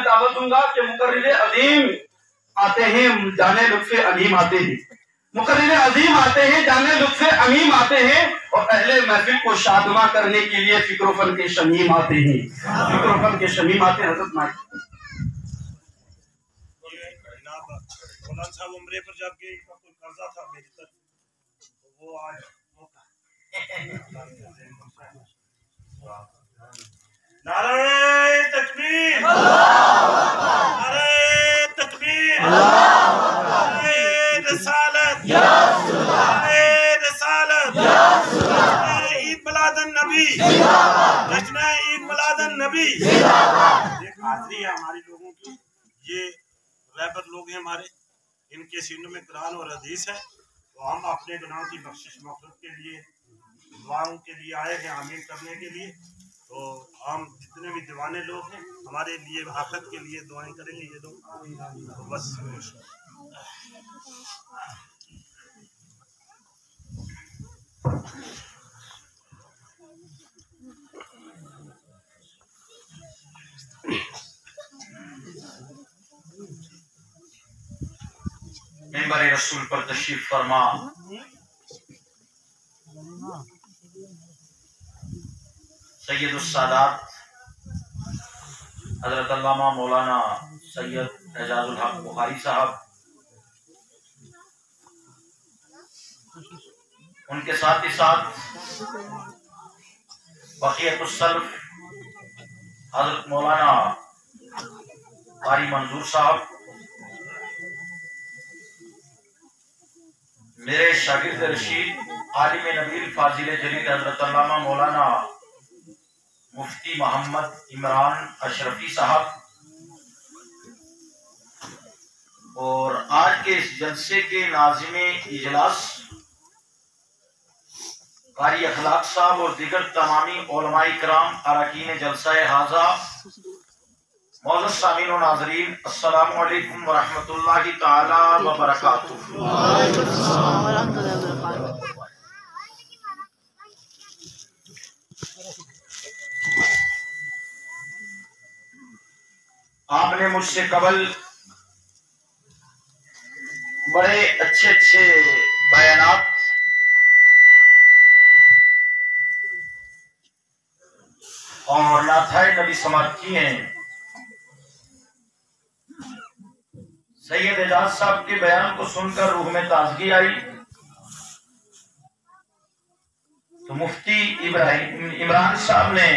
دعوت دوں گا کہ مقرر عظیم آتے ہیں جانے لطف علیم آتے ہیں، مقرر عظیم آتے ہیں جانے لطف علیم آتے ہیں، اور اہل محفل کو شادماں کرنے کے لیے فکر و فن کے شمیم آتے ہیں، فکر و فن کے شمیم آتے ہیں۔ حضرت مولانا صاحب عمرے پر جب گئے کا کوئی قرضہ تھا میری طرف، وہ آج نعرہ تکبیر، نعرہ تکبیر، نعرہ رسالت، نعرہ رسالت، عید میلاد النبی، جشن عید میلاد النبی۔ ایک حاضری ہے ہماری لوگوں کی، یہ رہبر لوگ ہیں ہمارے، ان کے سینوں میں قرآن اور حدیث ہے، تو ہم اپنے گناہوں کی بخشش مغفرت کے لیے دعاؤں کے لیے آئے ہیں، آمین کرنے کے لیے۔ تو ہم جتنے بھی دیوانے لوگ ہیں ہمارے لیے آخرت کے لیے دعائیں کریں گے یہ لوگ، تو بس منبر رسول پر تشریف فرما سید السادات حضرت علامہ مولانا سید اعجاز الحق بخاری صاحب، ان کے ساتھ ہی ساتھ بقیت السلف حضرت مولانا قاری منظور صاحب، میرے شاگرد رشید عالم نبیل فاضل جلیل حضرت علامہ مولانا مفتی محمد عمران اشرفی صاحب، اور آج کے اس جلسے کے ناظم اجلاس قاری اخلاق صاحب اور دیگر تمامی علماء کرام، اراکین جلسہ حاضہ، معزز سامعین و ناظرین، السلام علیکم ورحمۃ اللہ تعالی وبرکاتہ۔ آپ نے مجھ سے قبل بڑے اچھے اچھے بیانات اور نعتھائے نبی سماعت کی ہیں۔ سید اعجاز صاحب کے بیان کو سن کر روح میں تازگی آئی، تو مفتی عمران صاحب نے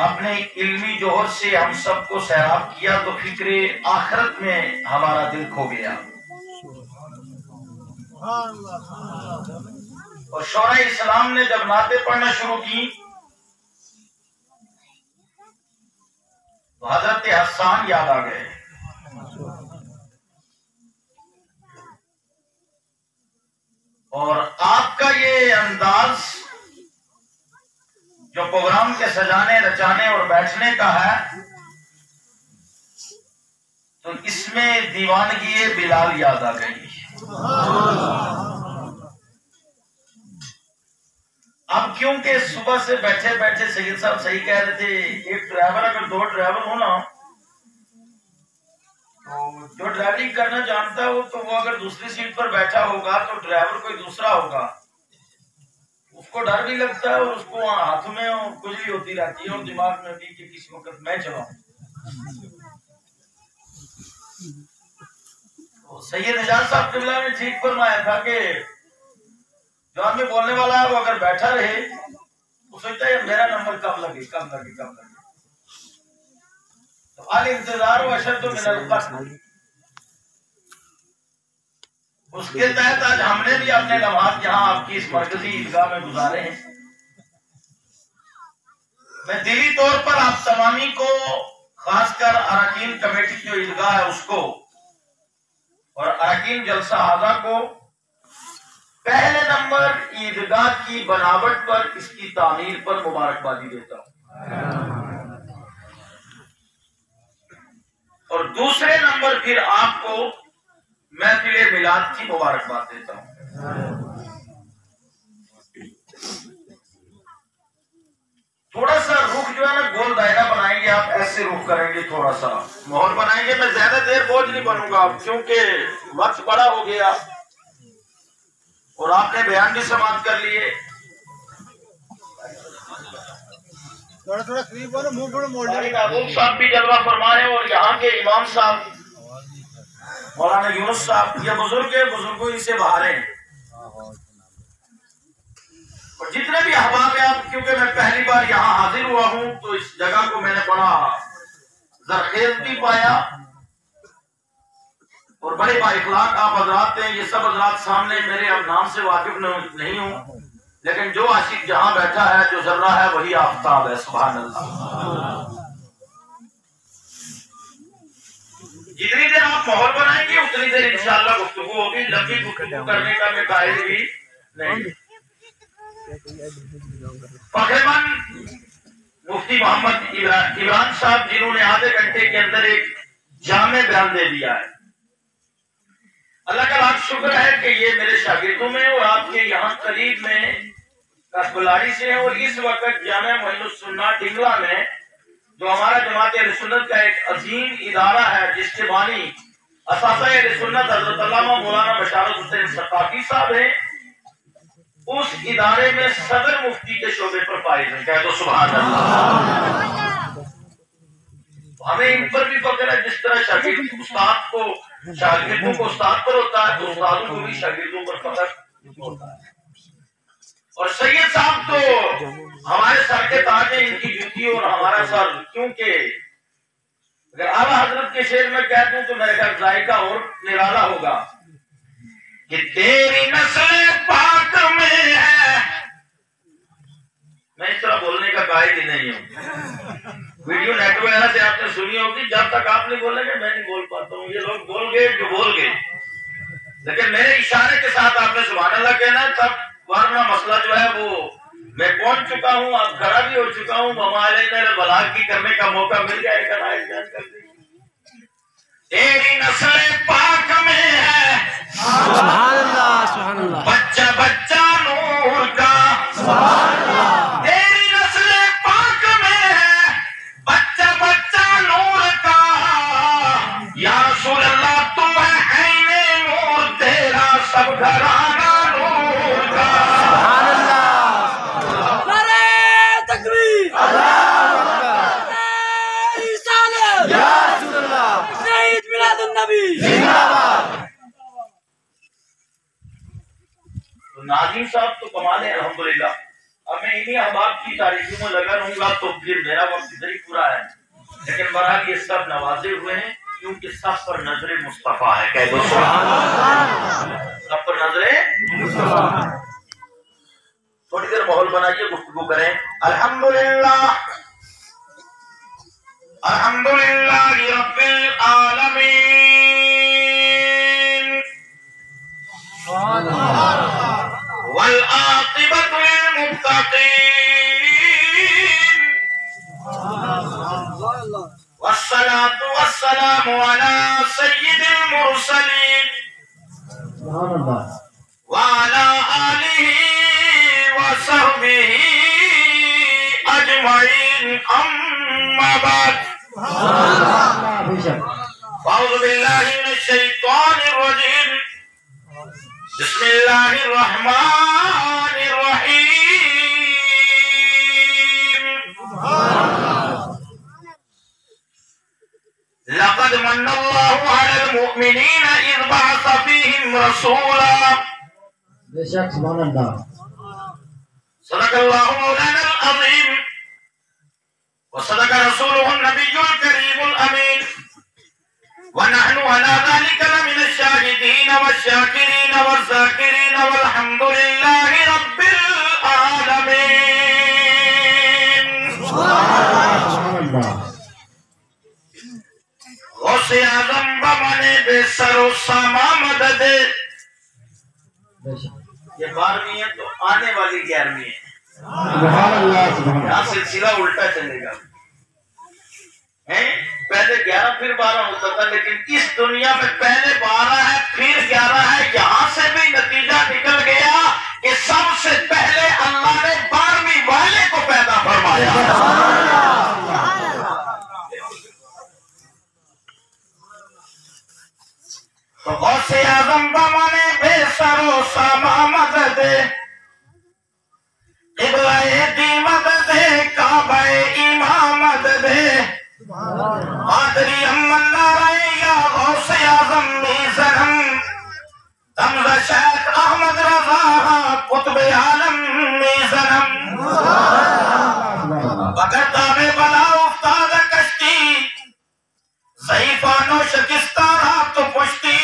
اپنے علمی جوہر سے ہم سب کو سیراب کیا، تو فکر آخرت میں ہمارا دل کھو گیا، اور شورائے اسلام نے جب نعتیں پڑھنا شروع کی تو حضرت حسان یاد آ گئے، اور آپ کا یہ انداز جو پروگرام کے سجانے رچانے اور بیٹھنے کا ہے، تو اس میں دیوانگی بلال یاد آ گئی۔ اب کیونکہ صبح سے بیٹھے بیٹھے سید صاحب صحیح کہہ رہے تھے، ایک ڈرائیور اگر دو ڈرائیور ہو نا، تو جو ڈرائیونگ کرنا جانتا ہو تو وہ اگر دوسری سیٹ پر بیٹھا ہوگا تو ڈرائیور کوئی دوسرا ہوگا، اس کو ڈر بھی لگتا ہے، اور اس کو ہاتھ میں کجلی ہوتی رہتی ہے، اور دماغ میں بھی کہ کسی وقت میں چلاؤں۔ سید اعجاز صاحب قبلہ نے ٹھیک فرمایا تھا کہ جو آدمی بولنے والا ہے وہ اگر بیٹھا رہے وہ سوچتا ہے میرا نمبر کب لگے کب لگے کب لگے، تو الانتظار و اشد من القتل، اس کے تحت آج ہم نے بھی اپنے لمحات یہاں آپ کی اس مرکزی عیدگاہ میں گزارے ہیں۔ میں دلی طور پر آپ تمامی کو، خاص کر اراکین کمیٹی کی جو عیدگاہ ہے اس کو، اور اراکین جلسہ حاضہ کو، پہلے نمبر عیدگاہ کی بناوٹ پر، اس کی تعمیر پر مبارکبادی دیتا ہوں، اور دوسرے نمبر پھر آپ کو محفل میلاد کی مبارکباد دیتا ہوں۔ تھوڑا سا رخ جو ہے نا گول دائرہ بنائیں گے آپ ایسے سے رخ کریں گے، تھوڑا سا ماحول بنائیں گے. میں زیادہ دیر بوجھ نہیں بنوں گا کیونکہ وقت بڑا ہو گیا اور آپ نے بیان بھی سماعت کر لیے. محبوب صاحب بھی جلوہ فرمائے اور یہاں کے امام صاحب مولانا یونس صاحب، یہ بزرگ ہیں، بزرگوں ہی سے باہر ہیں. اور جتنے بھی احباب ہیں آپ، کیونکہ میں پہلی بار یہاں حاضر ہوا ہوں تو اس جگہ کو میں نے بڑا زرخیز بھی پایا اور بڑے با اخلاق آپ حضرات ہیں. یہ سب حضرات سامنے میرے اب نام سے واقف نہیں ہوں، لیکن جو عاشق جہاں بیٹھا ہے، جو ذرہ ہے وہی آفتاب ہے. سبحان اللہ. جتنی دیر آپ ماحول بنائیں گے اتنی دیر انشاءاللہ گفتگو ہوگی. لمبی گفتگو کرنے کا میں قائل بھی نہیں. فخرمند مفتی محمد عمران صاحب جنہوں نے آدھے گھنٹے کے اندر ایک جامع بیان دے دیا ہے. اللہ کا لاکھ شکر ہے کہ یہ میرے شاگردوں میں اور آپ کے یہاں قریب میں کسبلاڑی سے ہیں، اور اس وقت جامعہ معین السنہ ڈنگلا میں جو ہمارا جماعت اہل سنت کا ایک عظیم ادارہ ہے، جس کے بانی اساتذہ اہل سنت حضرت علامہ مولانا بشارت حسین ثقافی صاحب ہیں، اس ادارے میں صدر مفتی کے شعبے پر فائز ہیں. کہہ دو سبحان اللہ. ہمیں ان پر بھی فخر ہے، جس طرح شاگردوں کو استاد پر ہوتا ہے تو استادوں کو بھی شاگردوں پر فخر ہوتا ہے. اور سید صاحب تو ہمارے سر کے تاج ہیں، ان کی جوتی اور ہمارا سر. کیونکہ اگر اعلیٰ حضرت کے شعر میں کہہ دوں تو میرے خیال ذائقہ اور نرالا ہوگا کہ تیری نسل پاک میں ہے. میں اس طرح بولنے کا قائل ہی نہیں ہوں. ویڈیو نیٹ وغیرہ سے آپ نے سنی ہوگی، جب تک آپ نہیں بولیں گے میں نہیں بول پاتا ہوں. یہ لوگ بول گئے جو بول گئے، لیکن میرے اشارے کے ساتھ آپ نے سبحان اللہ کہنا ہے، تب ورنہ مسئلہ جو ہے وہ میں پہنچ چکا ہوں، اب کھڑا بھی ہو چکا ہوں. ہمارے بلاغ کی کرنے کا موقع مل جائے گا. تیری نسل پاک میں ہے سبحان اللہ سبحان اللہ، بچہ بچہ نور کا. سبحان اللہ. تیری نسل پاک میں ہے بچہ بچہ نور کا. یا رسول اللہ تم ہے عین نور، تیرا سب گھرانہ نور کا. سبحان اللہ. نعرہ تکبیر، اللہ اکبر، رسالت یا رسول اللہ، عید میلاد النبی زندہ باد. ناظم صاحب تو کمال ہے الحمدللہ. اب میں انہی احباب کی تعریفوں میں لگا رہوں گا تو پھر میرا وقت ادھر ہی پورا ہے. لیکن بہرحال یہ سب نوازے ہوئے ہیں کیونکہ سب پر نظر مصطفیٰ ہے. کہہ دو سبحان اللہ. سب پر نظر مصطفیٰ. تھوڑی دیر ماحول بنائیے، گفتگو کریں. الحمدللہ الحمدللہ رب العالمین والعاقبۃ للمتقین والصلاة والسلام علی سید المرسلین وعلى آلہ وصحبہ اجمعین. اما بعد، اعوذ باللہ من الشیطان الرجیم. بسم اللہ الرحمن الرحیم. لقد من اللہ علی المؤمنین اذ بعث فیہم رسولا. بے شک سبحان اللہ. صدق اللہ مولانا العظیم وصدق رسوله النبی الکریم الامین. ونحن على ذلك لمن الشاهدين والشاكرين والذاكرين والحمد لله رب العالمين. غوث اعظم بمنے بے سر و ساما مدد. یہ 12ویں ہے تو آنے والی 11ویں ہے. یہاں سلسلہ الٹا چلے گا. پہلے 11 پھر 12 ہوتا تھا، لیکن اس دنیا میں پہلے 12 ہے پھر 11 ہے. یہاں سے بھی نتیجہ نکل گیا کہ سب سے پہلے اللہ نے 12ویں والے کو پیدا فرمایا. قطب عالم زنم بگرتا میں بلا افتاد کشتی ضعیفانو شکستہ رات تو پشتی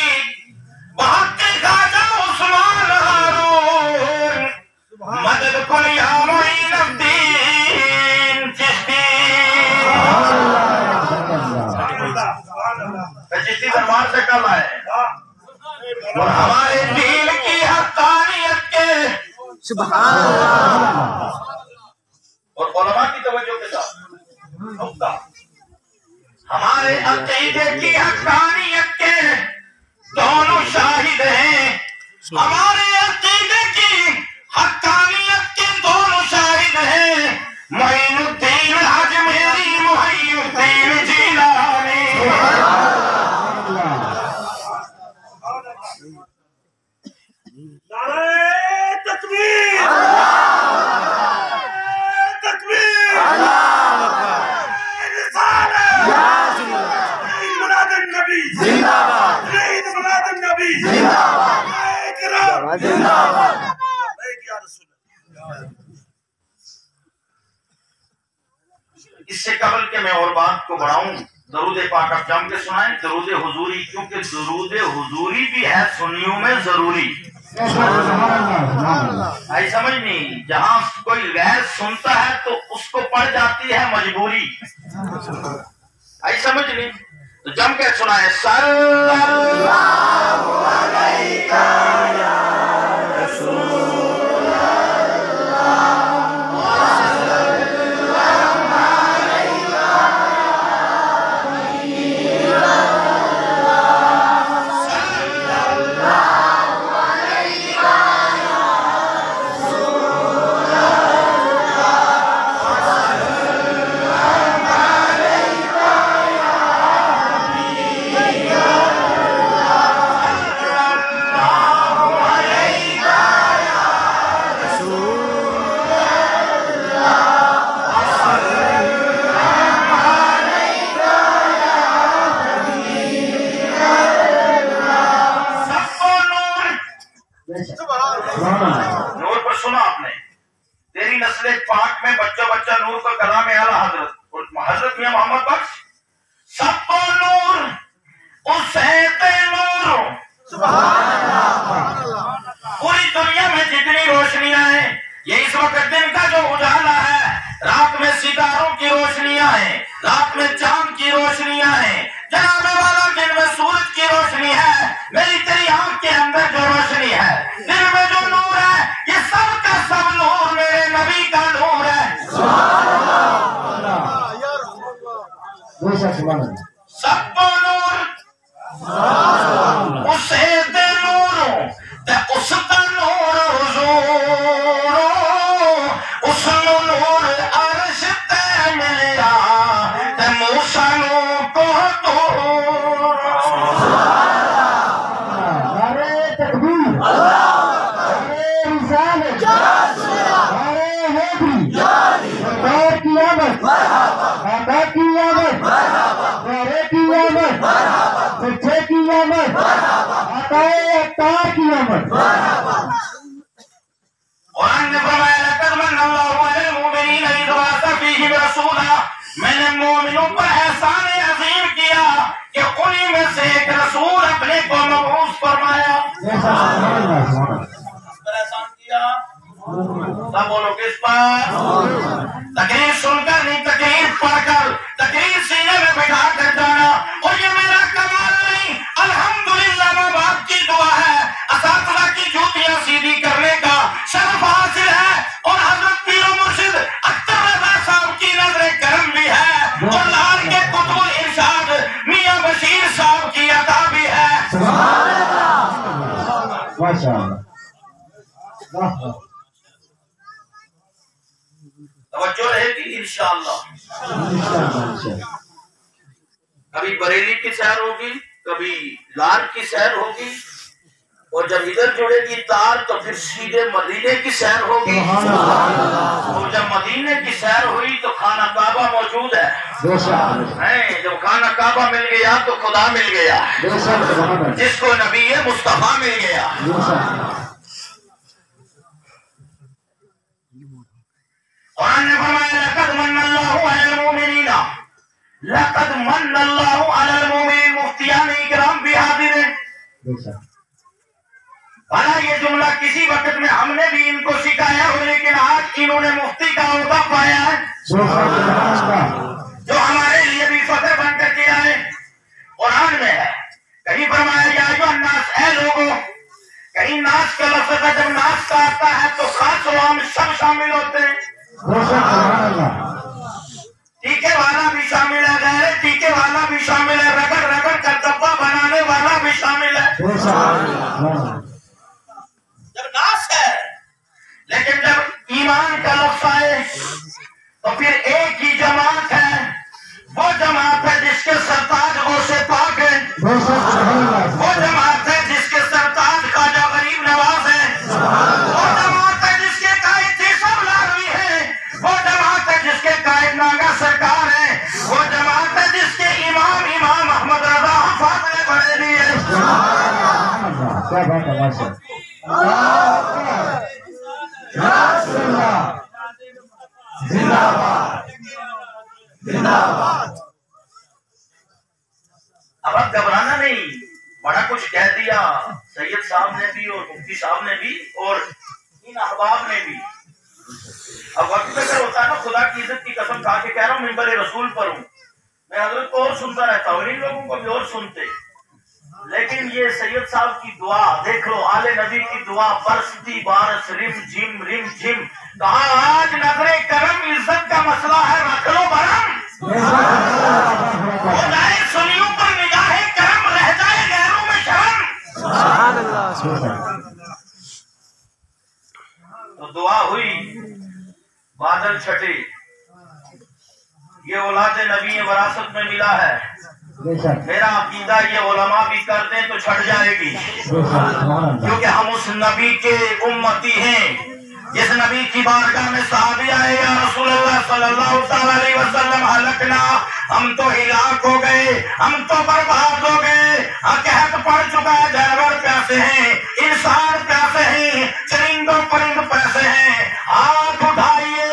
بہت کے خواجہ عثمان ہارون مدد کن یا معین الدین چشتی چشتی دربار سے کل آئے اور ہمارے دین کی حقانیت کے سبحان اللہ اور علماء کی توجہ کے ساتھ ہمارے عقیدے کی حقانیت کے دونوں شاہد ہیں ہمارے عقیدے کی حقانیت کے دونوں شاہد ہیں معین الدین اجمیری محی الدین جیلانی نعرہ تکبیر تکبیر رسالت عید میلاد النبی زندہ باد عید میلاد النبی زندہ باد کرام زندہ باد یا رسول اللہ اس سے قبل کہ میں اور بات کو بڑھاؤں درود پاک اب جم کے سنائیں درود حضوری کیونکہ درود حضوری بھی ہے سنیوں میں ضروری آئی سمجھ نہیں جہاں کوئی غیر سنتا ہے تو اس کو پڑ جاتی ہے مجبوری آئی سمجھ نہیں تو جم کے سنائیں صلی اللہ علیہ یا رسول نور پر سنا آپ نے تیری نسل پاک میں بچہ بچہ نور کا کلام اعلی حضرت اور حضرت میاں محمد بخش سب کو نور اس ہے نور پوری دنیا میں جتنی روشنیاں ہیں یہ اس وقت دن کا جو اجالا ہے رات میں ستاروں کی روشنیاں ہیں رات میں چاند کی روشنیاں ہیں جناب والا دن میں سورج کی روشنی ہے میری تیری آنکھ کے اندر جو روشنی ہے دل میں جو نور ہے یہ سب کا سب نور میرے نبی کا نور ہے سب کو نور اسے دے نور تے اس کا نور حضور اس نور عرش تے ملیا تے موسیٰ نو کو دور نعرہ تکبیر نعرہ رسالت نعرہ حیدری سرکار کی آمد آقا کی آمد پیارے کی آمد سچے کی آمد آقا اختار کی آمد قرآن نے فرمایا لقد من اللہ علی المؤمنین اذ بعث فیہم رسولا میں نے مومنوں پر احسان عظیم کیا کہ انہی میں سے ایک رسول اپنے کو مبعوث فرمایا احسان کیا سب بولو کس پر تقریر سن کر نہیں تقریر پڑھ کر تقریر سینے میں بٹھا کر جانا اور یہ میرا کمال نہیں الحمدللہ ماں باپ کی دعا ہے اساتذہ کی جوتیاں سیدھی کرنے کا شرف حاصل ہے اور حضرت پیر و مرشد اختر رضا صاحب کی نظر کرم بھی ہے اور لال کے قطب الارشاد میاں بشیر صاحب کی عطا بھی ہے ماشاءاللہ توجہ رہے گی انشاءاللہ کبھی بریلی کی سیر ہوگی کبھی لال کی سیر ہوگی اور جب ادھر جڑے گی تار تو پھر سیدھے مدینے کی سیر ہوگی اور جب مدینے کی سیر ہوئی تو خانہ کعبہ موجود ہے جب خانہ کعبہ مل گیا تو خدا مل گیا جس کو نبی مصطفیٰ مل گیا قرآن نے فرمایا لقد من اللہ علی المؤمنین، لقد من اللہ علی المؤمنین، مفتیان اکرام بھی حاضر ہیں۔ بھلا یہ جملہ کسی وقت میں ہم نے بھی ان کو سکھایا ہو، لیکن آج انہوں نے مفتی کا عہدہ پایا ہے جو ہمارے لیے بھی فخر بن کر کے آئے۔ قرآن میں ہے، کہیں فرمایا یا ایھا الناس، اے لوگوں، کہیں ناس کا لفظ ہے، جب ناس کا آتا ہے تو خاص و عام سب شامل ہوتے ہیں، ٹیکے والا بھی شامل ہے، غیر ٹیکے والا بھی شامل ہے، رگڑ رگڑ کر ڈبہ بنانے والا بھی شامل ہے، جب ناس ہے۔ لیکن جب ایمان کا لفظ آئے تو پھر ایک ہی جماعت ہے، وہ جماعت ہے جس کے سرتاج غوث پاک ہے، وہ جماعت ہے جس کے سرتاج خواجہ غریب نواز ہے، وہ جماعت ہے جس کے قائد جیسب لاروی ہے، وہ جماعت ہے جس کے قائد ناگا سرکار ہے، وہ جماعت ہے جس کے امام احمد رضا فاضل بریلوی ہے۔ کیا بات ہے ماشاء اب گھبرانا نہیں، بڑا کچھ کہہ دیا سید صاحب نے بھی اور مفتی صاحب نے بھی اور ان احباب نے بھی۔ اب وقت اگر ہوتا ہے نا، خدا کی عزت کی قسم کھا کے کہہ رہا ہوں، منبر رسول پر ہوں، میں حضرت کو اور سنتا رہتا ہوں، ان لوگوں کو بھی اور سنتے، لیکن یہ سید صاحب کی دعا دیکھ لو، آل نبی کی دعا، برستی بارش رم جھم، کہا آج نظر کرم عزت کا مسئلہ ہے، رکھ لو برہم، ہو جائے سنیوں پر نگاہ کرم، رہ جائے غیروں میں شرم۔ سبحان اللہ۔ تو دعا ہوئی، بادل چھٹے، یہ اولاد نبی وراثت میں ملا ہے، میرا عقیدہ یہ علماء بھی کر دیں تو چھٹ جائے گی، کیونکہ ہم اس نبی کے امتی ہیں جس نبی کی بارگاہ میں صحابی آئے، یا رسول اللہ صلی اللہ تعالی علیہ وسلم ہلکنا، ہم تو ہلاک ہو گئے، ہم تو برباد ہو گئے، قحط پڑ چکا ہے، جانور پیاسے ہیں، انسان پیاسے ہیں، چرند و پرند پیاسے ہیں، ہاتھ اٹھائیے،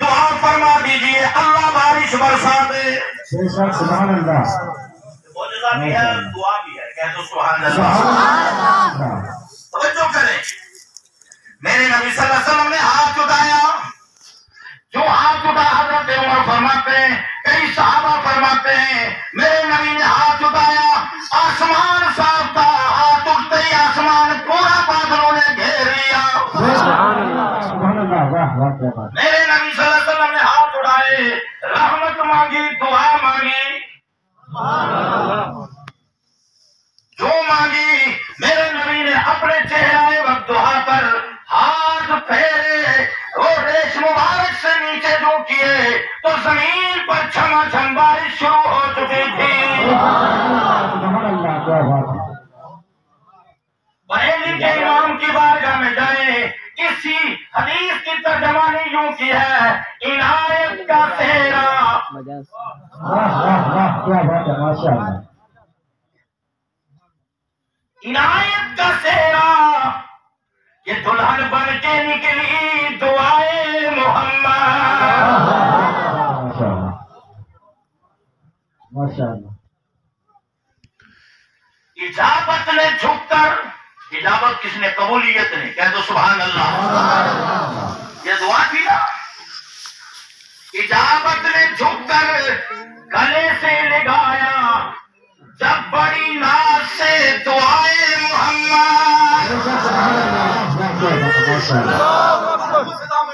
دعا فرما دیجئے، اللہ بارش برسا دے۔ سبحان اللہ، معجزہ بھی ہے، دعا بھی ہے، کہہ دو سبحان اللہ۔ توجہ کریں، میرے نبی صلی اللہ علیہ وسلم نے ہاتھ اٹھایا، جو ہاتھ اٹھا حضرت عمر فرماتے ہیں، کئی صحابہ فرماتے ہیں، میرے نبی نے ہاتھ اٹھایا، آسمان صاف تھا، ہاتھ اٹھتے ہی آسمان پورا بادلوں نے گھیر لیا۔ سبحان اللہ، واہ واہ کیا بات۔ میرے نبی صلی اللہ علیہ وسلم نے ہاتھ اٹھائے، رحمت مانگی، دعا مانگی، جو مانگی، میرے نبی نے اپنے چہرے وضحا پر ہاتھ پھیرے، وہ ریش مبارک سے نیچے جو کیے تو زمین پر چھما چھم بارش شروع ہو چکی تھی۔ سبحان اللہ، کیا بات ہے۔ بریلی کے امام کی بارگاہ میں جائیں، اسی حدیث کی ترجمانی یوں کی ہے، عنایت کا سہرا، واہ واہ واہ کیا بات ہے ماشاء اللہ۔ عنایت کا سہرا، یہ دلہن بن کے نکلی دعائے محمد۔ ماشاء اللہ ماشاء اللہ۔ اجابت نے جھک کر، اجابت کس نے؟ قبولیت نے، کہہ دو سبحان اللہ۔ یہ دعا تھی نا، اجابت نے جھک کر گلے سے لگایا، جب بڑی ناز سے دعائے محمد۔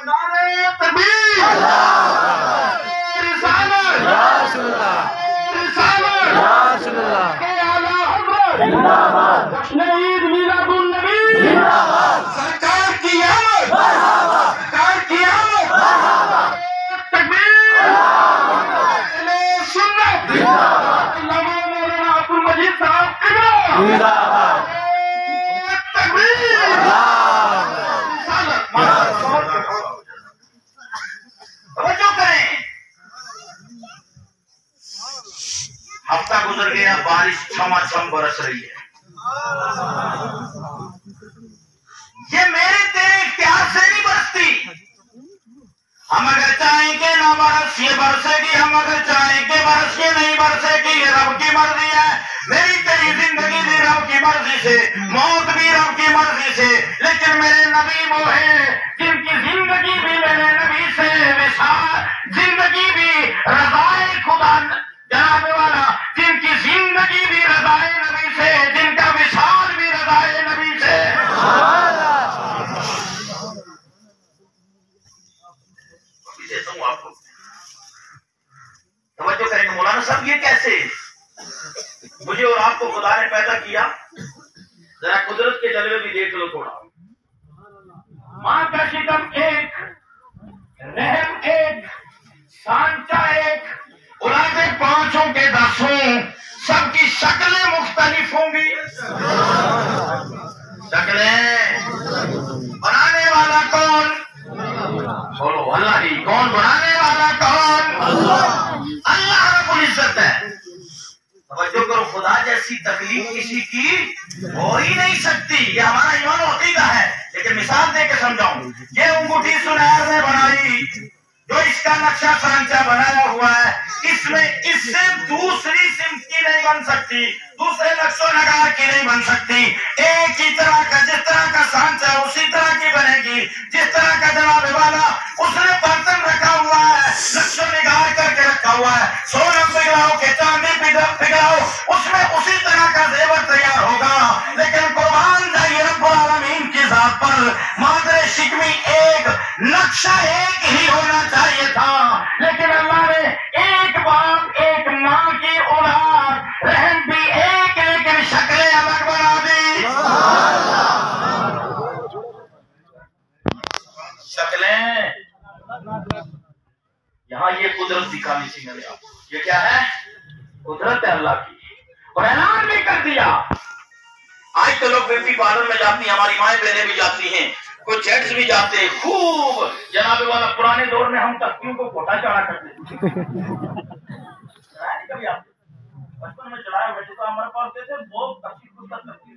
نعرہ تکبیر، رسالت، رسالت کے اعلیٰ حضرت تشنید میلاد النبی، سرکار کی آمد، سرکار کی آمد، تکبیر، اہل سنت، علامہ مولانا عبدالمجید صاحب قبلہ، تکبیر، رسالت۔ توجہ کریں، ہفتہ گزر گیا، بارش چھما چھم برس رہی ہے، یہ میرے تیرے اختیار سے نہیں برستی، ہم اگر چاہیں کہ نہ برس یہ برسے گی، ہم اگر چاہیں کہ برس یہ نہیں برسے گی، یہ رب کی مرضی ہے۔ میری تیری زندگی بھی رب کی مرضی سے، موت بھی رب کی مرضی سے، لیکن میرے نبی وہ ہیں جن کی زندگی بھی میرے نبی سے وصال، زندگی بھی رضائے خدا جناب والا، جن کی زندگی بھی رضائے نبی سے، جن کا وصال بھی رضائے نبی سے۔ دیتا ہوں آپ کو توجہ کریں گے مولانا صاحب، یہ کیسے مجھے اور آپ کو خدا نے پیدا کیا؟ ذرا قدرت کے جلوے بھی دیکھ لو تھوڑا۔ ماں کا شکم ایک، رحم ایک، سانچہ ایک، اولادیں پانچوں کے دسوں، سب کی شکلیں مختلف ہوں گی۔ شکلیں بنانے والا کون؟ بولو اللہ ہی۔ کون بنانے والا کون؟ اللہ رب العزت ہے۔ توجہ کرو، خدا جیسی تکلیف کسی کی ہو ہی نہیں سکتی، یہ ہمارا ایمان و عقیدہ ہے۔ لیکن مثال دے کے سمجھاؤں، یہ انگوٹھی سنیر نے بنائی، جو اس کا نقشہ سانچہ بنایا ہوا ہے، اس میں اس سے دوسری سمت کی نہیں بن سکتی، دوسرے نقش و نگار کی نہیں بن سکتی۔ ایک ہی طرح کا، جس طرح کا سانچہ اسی طرح کی بنے گی، جس طرح کا جناب والا اس نے برتن رکھا ہوا ہے، نقش و نگار کر کے رکھا ہوا ہے، سونا پگھلاؤ کہ چاندی پگھلاؤ، اس میں اسی طرح کا زیور تیار ہوگا۔ لیکن قربان جائیے رب العالمین کی ذات پر، مادر شکمی ایک، نقشہ ایک ہی ہونا چاہیے تھا، لیکن اللہ نے ایک باپ ایک ماں کی اولاد، رحم بھی ایک لیکن شکلیں الگ بنا دی۔ شکلیں یہاں یہ قدرت دکھانی تھی میرے آپ، یہ کیا ہے؟ قدرت ہے اللہ کی، اور اعلان بھی کر دیا۔ آج تو لوگ بیوٹی پارلر میں جاتی ہیں، ہماری مائیں بہنیں بھی جاتی ہیں، کچھ جیٹس بھی جاتے ہیں، خوب جناب والا پرانے دور میں ہم تختیوں کو گھوٹا چڑھا کرتے تھے۔ چڑھایا نہیں کبھی آپ نے؟ بچپن میں چڑھایا ہوئے تو ہمارے پاس تھے بہت تختی خود کا تختی،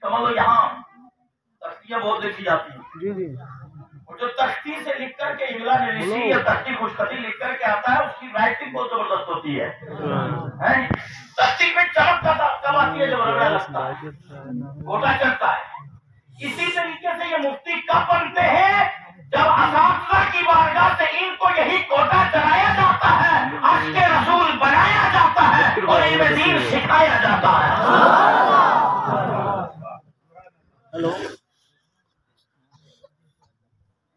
سمجھ لو یہاں تختیاں بہت دیکھی جاتی ہیں، اور جو تختی سے لکھ کر کے املا نویسی یا تختی خوشخطی لکھ کر کے آتا ہے، اس کی رائٹنگ بہت زبردست ہوتی ہے۔ تختی میں چمک کب آتی ہے؟ جب رگڑا لگتا ہے، گھوٹا چڑھتا ہے۔ اسی طریقے سے یہ مفتی کب بنتے ہیں؟ جب اساتذہ کی بارگاہ سے ان کو یہی کوٹا چڑھایا جاتا ہے، عاشق رسول بنایا جاتا ہے، اور علم دین سکھایا جاتا ہے۔ ہلو،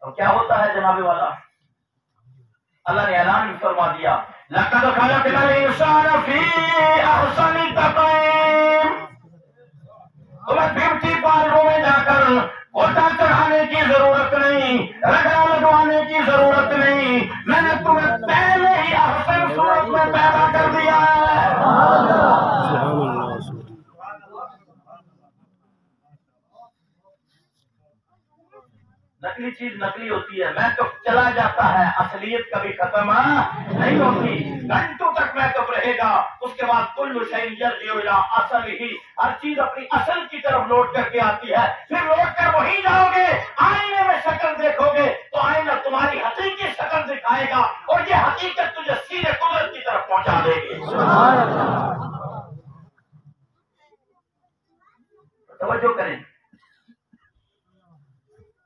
اب کیا ہوتا ہے جناب والا؟ اللہ نے اعلان بھی فرما دیا، لقد خلقنا الانسان فی احسن تقویم۔ تمہیں بیوٹی پارلروں میں جا کر کوٹا چڑھانے کی ضرورت نہیں، رگڑا لگوانے کی ضرورت نہیں، میں نے تمہیں پہلے ہی احسن صورت میں پیدا کر دیا ہے۔ نقلی چیز نقلی ہوتی ہے، میک اپ چلا جاتا ہے، اصلیت کبھی ختم نہیں ہوتی، گھنٹوں تک میک اپ رہے گا، اس کے بعد کل شیء یرجع الی اصلہ، ہر چیز اپنی اصل کی طرف لوٹ کر کے آتی ہے۔ پھر لوٹ کر وہیں جاؤ گے، آئینے میں شکل دیکھو گے تو آئینہ تمہاری حقیقی شکل دکھائے گا، اور یہ حقیقت تجھے سیدھے قدرت کی طرف پہنچا دے گی۔ توجہ کریں،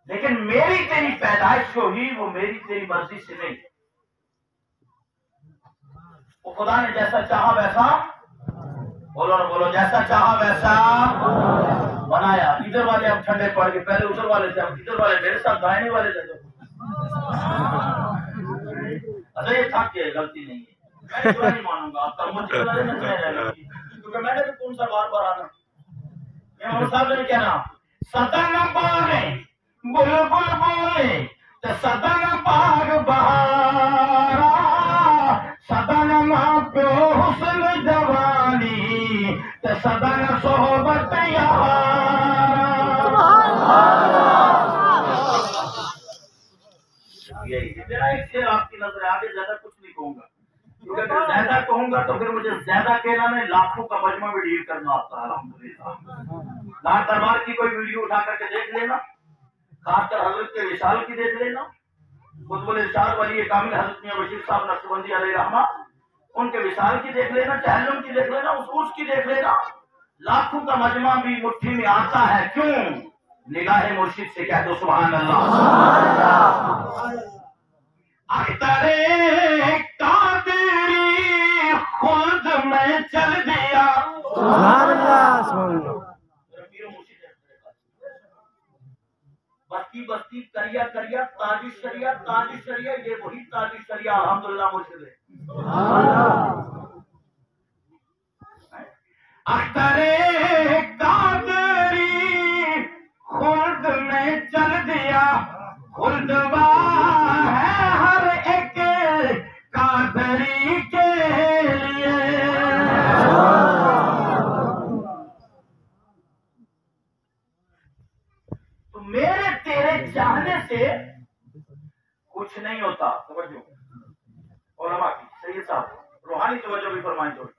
لیکن میری تیری پیدائش جو ہوئی وہ میری تیری مرضی سے نہیں، وہ خدا نے جیسا چاہا ویسا، بولو نہ بولو، جیسا چاہا ویسا بنایا۔ ادھر والے اب ٹھنڈے پڑ گئے، پہلے ادھر والے تھے، اب ادھر والے میرے ساتھ دائیں والے تھے۔ اچھا یہ تھک گئے، غلطی نہیں ہے، میں نہیں مانوں گا آپ کا، مجھے کیونکہ میں نے بھی کون سا بار بار آنا، امام صاحب نے کہنا سدا نہ پانے بلبل بولے تو سدا نہ پاگ بہارا، سدا نہ ماں پیو حسن جوانی تو سدا نہ صحبت یارا۔ میرا ایک شعر آپ کی نظر آگے، زیادہ کچھ نہیں کہوں گا، کیونکہ اگر زیادہ کہوں گا تو پھر مجھے زیادہ کہنا میں لاکھوں کا مجمع بھی ڈیل کرنا آتا ہے الحمدللہ۔ لال دربار کی کوئی ویڈیو اٹھا کر کے دیکھ لینا، خاص کر حضرت کے وصال کی دیکھ لینا، قطب الارشاد ولی کامل حضرت میاں بشیر صاحب نقشبندی علیہ رحمہ، ان کے وصال کی دیکھ لینا، چہلم کی دیکھ لینا، اس کی دیکھ لینا، لاکھوں کا مجمع بھی مٹھی میں آتا ہے، کیوں؟ نگاہ مرشد سے کہہ دو سبحان اللہ۔ اختر قادری خود میں چل دیا، سبحان اللہ سبحان اللہ۔ بستی بستی کریا کریا تاج شریعہ تاج شریعہ، یہ وہی تاج شریعہ الحمدللہ مرشد ہے۔ اختر قادری خود میں چل دیا، خلدوا ہے ہر ایک قادری کے لیے۔ تو میرے تیرے چاہنے سے کچھ نہیں ہوتا۔ توجہ علماء کی، سید صاحب روحانی توجہ بھی فرمائیں تھوڑی،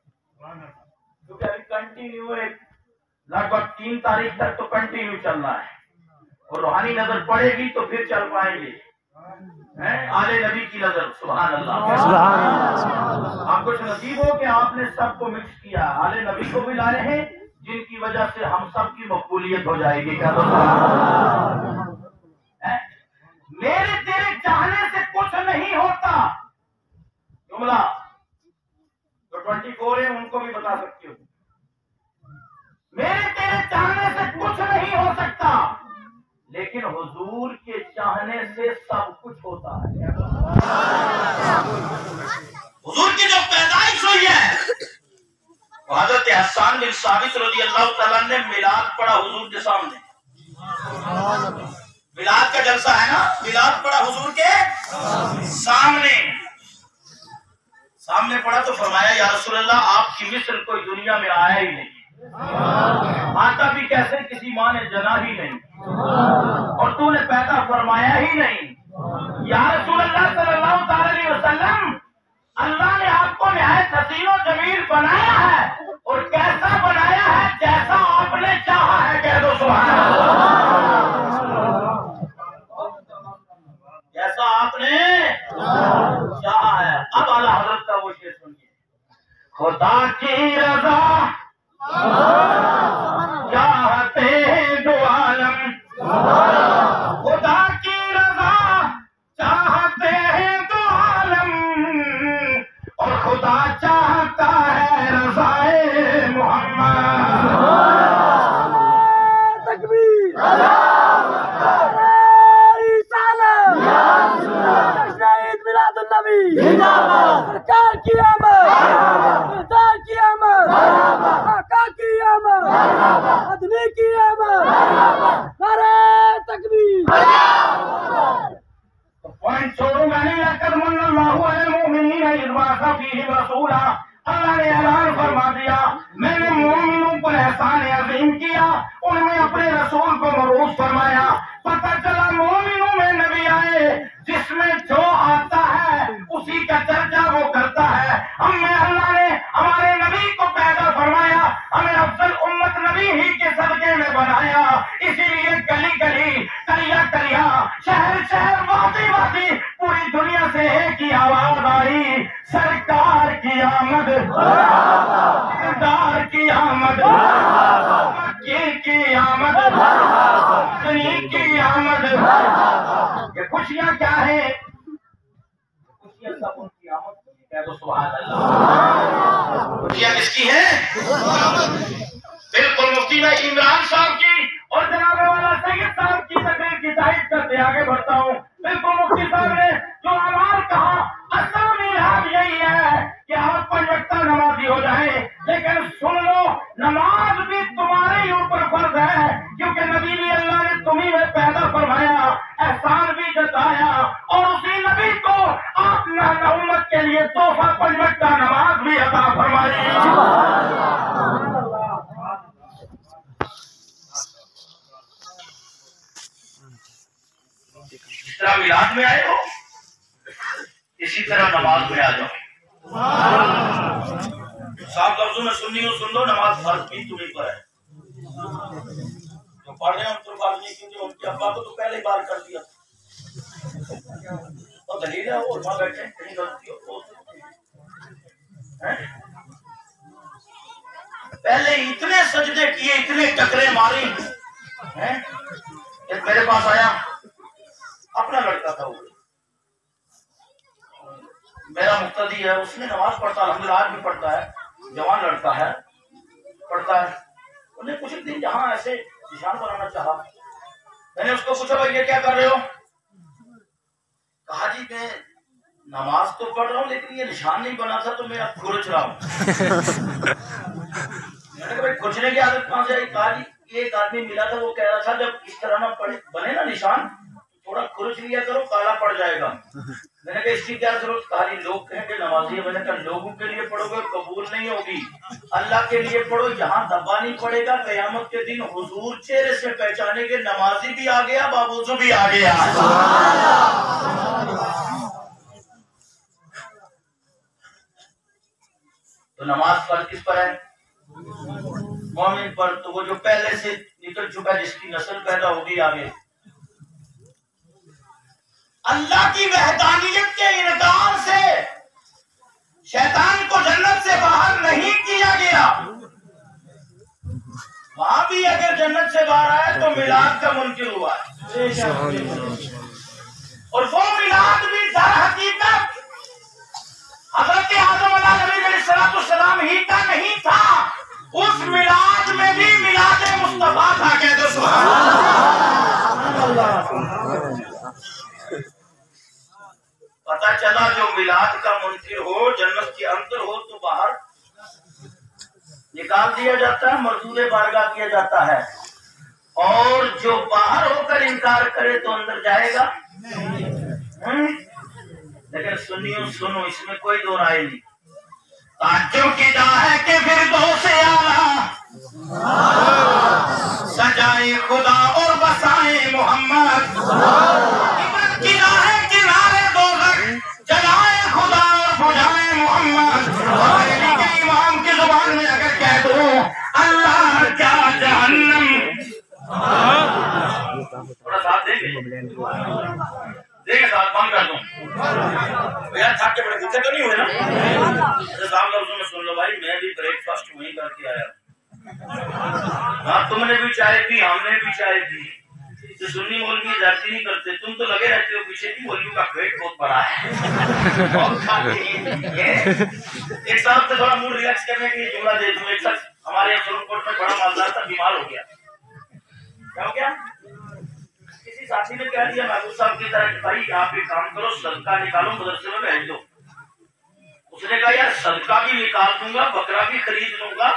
کیونکہ ابھی کنٹینیو لگ بھگ 3 تاریخ تک تو کنٹینیو چلنا ہے، اور روحانی نظر پڑے گی تو پھر چل پائیں گے۔ آل نبی کی نظر، سبحان اللہ۔ آپ کچھ نصیب ہو کہ آپ نے سب کو مکس کیا، آل نبی کو بھی لائے ہیں جن کی وجہ سے ہم سب کی مقبولیت ہو جائے گی۔ کیا میرے تیرے چاہنے سے کچھ نہیں ہوتا، جملہ جو 24 ہیں ان کو بھی بتا سکتی ہوں، میرے تیرے چاہنے سے کچھ نہیں ہو سکتا، لیکن حضور کے چاہنے سے سب کچھ ہوتا ہے۔ حضور کی جو پیدائش ہوئی ہے، حضرت حسان بن ثابت رضی اللہ تعالیٰ نے میلاد پڑھا حضور کے سامنے، میلاد کا جلسہ ہے نا، میلاد پڑھا حضور کے سامنے پڑھا تو فرمایا یا رسول اللہ آپ کی مثل کوئی دنیا میں آیا ہی نہیں، آتا بھی کیسے کسی ماں نے جنا ہی نہیں، اور تو نے پیدا فرمایا ہی نہیں۔ یا رسول اللہ صلی اللہ علیہ وسلم، اللہ نے آپ کو نہایت حسین و جمیل بنایا ہے، اور کیسا بنایا ہے؟ جیسا آپ نے چاہا ہے، کہہ دو سبحان اللہ۔ جیسا آپ نے چاہا ہے۔ اب اعلیٰ حضرت کا وہ شعر سنیے، خدا کی رضا چاہتے ہیں دو عالم، خدا کی رضا چاہتے ہیں دو عالم، اور خدا چاہتا ہے رضائے محمد۔ تکبیر، میلاد النبی، سرکار کی آمد، سردار کی آمد، آقا کی آمد، آدمی کی آمد، نعرہ تکبیر۔ پوائنٹ چھوڑوں گا نہیں، لقد من اللہ علی المؤمنین اذ بعث فیہم رسولا، اللہ نے اعلان فرما دیا میں نے مومنوں پر احسان عظیم کیا، ان میں اپنے رسول کو مبعوث فرمایا۔ پتہ چلا مومنوں میں نبی آئے، جس میں جو آتا ہے اسی کا چرچا وہ کرتا ہے۔ ہم میں اللہ نے ہمارے نبی کو پیدا فرمایا، ہمیں افضل امت نبی ہی کے صدقے میں بنایا، اسی لیے گلی گلی کریا کریا شہر شہر وادی وادی پوری دنیا سے ایک ہی آواز آئی، سرکار کی آمد، سردار کی آمد، مکی کی آمد، مدنی کی آمد۔ یہ خوشیاں کیا ہیں؟ خوشیاں سب ان کی آمد کی، کہہ دو سبحان اللہ۔ خوشیاں کس کی ہیں؟ بالکل مفتی میں عمران صاحب کی اور جناب والا سید صاحب کی تقریر کی تائید کرتے آگے بڑھتا ہوں۔ بالکل مفتی صاحب نے جو اعمال کہا، اصل میلاد یہی ہے کہ آپ 5 وقتہ نمازی ہو جائیں، لیکن سن لو نماز بھی تمہارے ہی اوپر فرض ہے، کیونکہ نبی بھی اللہ نے تمہیں میں پیدا فرمایا، احسان بھی جتایا، اور اسی نبی کو آپ نے امت کے لیے تحفہ 5 وقتہ نماز بھی عطا فرمائی۔ جس طرح میلاد میں آئے ہو اسی طرح نماز میں آ جاؤ۔ صاحب لفظوں میں سننی ہو سن لو، نماز فرض بھی تمہیں پر ہے، جو پڑھ رہے ہیں ان پر فرض نہیں، کیونکہ ان کے ابا کو تو پہلے بار کر دیا۔ اور دلیل ہے وہ علماء بیٹھے کہیں غلطی ہو پہلے اتنے سجدے کیے اتنے ٹکرے ماری ایک میرے پاس آیا اپنا لڑکا تھا وہ میرا مقتدی ہے اس نے نماز پڑھتا الحمدللہ آج بھی پڑھتا ہے جوان لڑکا ہے پڑھتا ہے انہیں کچھ دن جہاں ایسے نشان بنانا چاہا میں نے اس کو پوچھا بھائی یہ کیا کر رہے ہو کہا جی میں نماز تو پڑھ رہا ہوں لیکن یہ نشان نہیں بنا تھا تو میں اب کھرچ رہا ہوں میں نے کہا بھائی کھرچنے کی عادت کہاں سے آئی کہا جی ایک آدمی ملا تھا وہ کہہ رہا تھا جب اس طرح نہ بنے نا نشان تھوڑا کھرچ لیا کرو کالا پڑ جائے گا میں نے کہا اس کی کیا ضرورت کہا جی لوگ کہیں گے نمازی ہے میں نے کہا لوگوں کے لیے پڑھو گے قبول نہیں ہوگی اللہ کے لیے پڑھو جہاں دبا نہیں پڑے گا قیامت کے دن حضور چہرے سے پہچانے کے نمازی بھی آ گیا بابوزو بھی آ گیا تو نماز فرض کس پر ہے مومن پر تو وہ جو پہلے سے نکل چکا جس کی نسل پیدا ہوگی آگے اللہ کی وحدانیت کے انکار سے شیطان کو جنت سے باہر نہیں کیا گیا وہاں بھی اگر جنت سے باہر آئے تو میلاد کا منکر ہوا ہے اور وہ میلاد بھی در حقیقت حضرت آدم علیہ السلام ہی کا نہیں تھا اس میلاد میں بھی میلاد مصطفیٰ تھا کہہ دو سبحان اللہ پتا چلا جو میلاد کا منکر ہو جنت کے اندر ہو تو باہر نکال دیا جاتا ہے مردود بارگاہ کیا جاتا ہے اور جو باہر ہو کر انکار کرے تو اندر جائے گا لیکن سنیو سنو اس میں کوئی دو رائے نہیں تعجب کی جا ہے کہ فردوس اعلیٰ سجائے خدا اور بسائے محمد عبرت کی جا ہے کنارے جلائے خدا اور بجائے محمد علی کے امام کی زبان میں اگر کہہ دو اللہ کیا جہنم تھوڑا ساتھ دیں گے دیکھیں ساتھ بند کر دوں یار تھک کے بڑے دکھے تو نہیں ہوئے نا صاحب لفظوں میں سن لو بھائی میں بھی بریک فاسٹ وہیں کر کے آیا ہاں تم نے بھی چائے پی ہم نے بھی چائے پی سنی مولوی جاتی نہیں کرتے تم تو لگے رہتے ہو پیچھے کی مولویوں کا پیٹ بہت بڑا ہے ایک صاحب سے تھوڑا موڈ ریلیکس کرنے کے لیے جملہ دے دوں ایک شخص ہمارے سرون کوٹ میں بڑا مالدار تھا بیمار ہو گیا کیا ہو گیا کسی ساتھی نے کہہ دیا محبوب صاحب کی طرح کہ بھائی آپ ایک کام کرو صدقہ نکالو مدرسے میں بھیج دو اس نے کہا یار صدقہ بھی نکال دوں گا بکرا بھی خرید لوں گا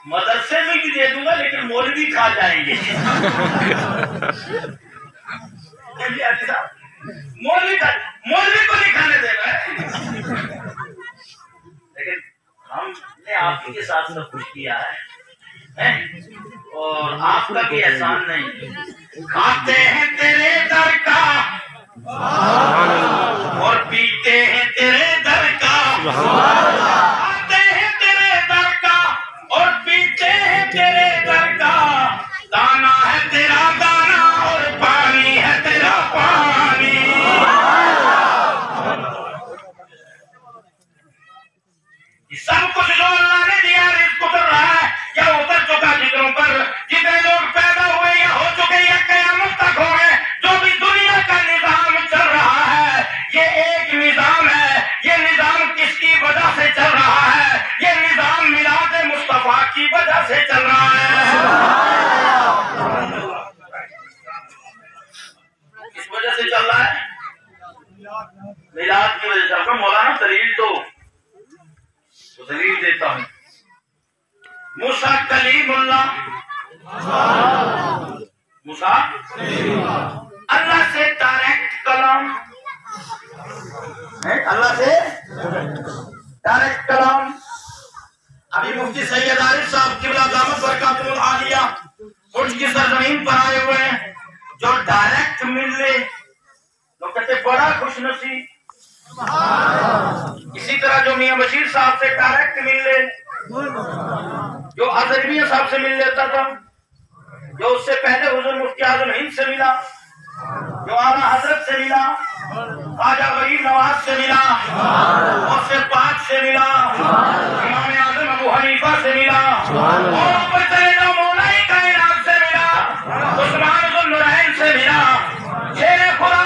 مدرسے میں بھی دے دوں گا لیکن مولوی کھا جائیں گے مولوی کو نہیں کھانے دے رہا ہے لیکن ہم نے آپ ہی کے ساتھ سب کچھ کیا ہے اور آپ کا بھی احسان نہیں کھاتے ہیں تیرے در کا اور پیتے ہیں تیرے در کا کھاتے ہیں تیرے در کا اور پیتے ہیں تیرے در کا دانا ہے تیرا دانا اور پانی ہے تیرا پانی سب کچھ جو اللہ نے دیا رزق اتر رہا ہے یا اتر چکا جگروں پر جتنے لوگ پیدا ہوئے یا ہو چکے یا قیامت تک ہو گئے جو بھی دنیا کا نظام چل رہا ہے یہ ایک نظام ہے یہ نظام کس کی وجہ سے چل رہا ہے یہ نظام میلاد مصطفیٰ کی وجہ سے چل رہا ہے کس وجہ سے چل رہا ہے میلاد کی وجہ سے آپ کو مولانا دلیل دو دلیل دیتا ہوں موسیٰ کلیم اللہ موسیٰ اللہ سے ڈائریکٹ کلام اللہ سے ڈائریکٹ کلام ابھی مفتی سید عارف صاحب قبلہ دامت برکاتہ العالیہ ان کی سرزمین پر آئے ہوئے ہیں جو ڈائریکٹ مل لے تو کہتے بڑا خوش نصیب اسی طرح جو میاں بشیر صاحب سے ڈائریکٹ مل لے جو اظہر میاں صاحب سے مل لیتا تھا جو اس سے پہلے حضور مفتی اعظم ہند سے ملا جو اعلیٰ حضرت سے ملا، خواجہ غریب نواز سے ملا، غوث پاک سے ملا، امام اعظم ابو حنیفہ سے ملا، اور اوپر چلے جاؤ مولائی کائنات سے ملا، عثمان ذو النورین سے ملا، شیر خدا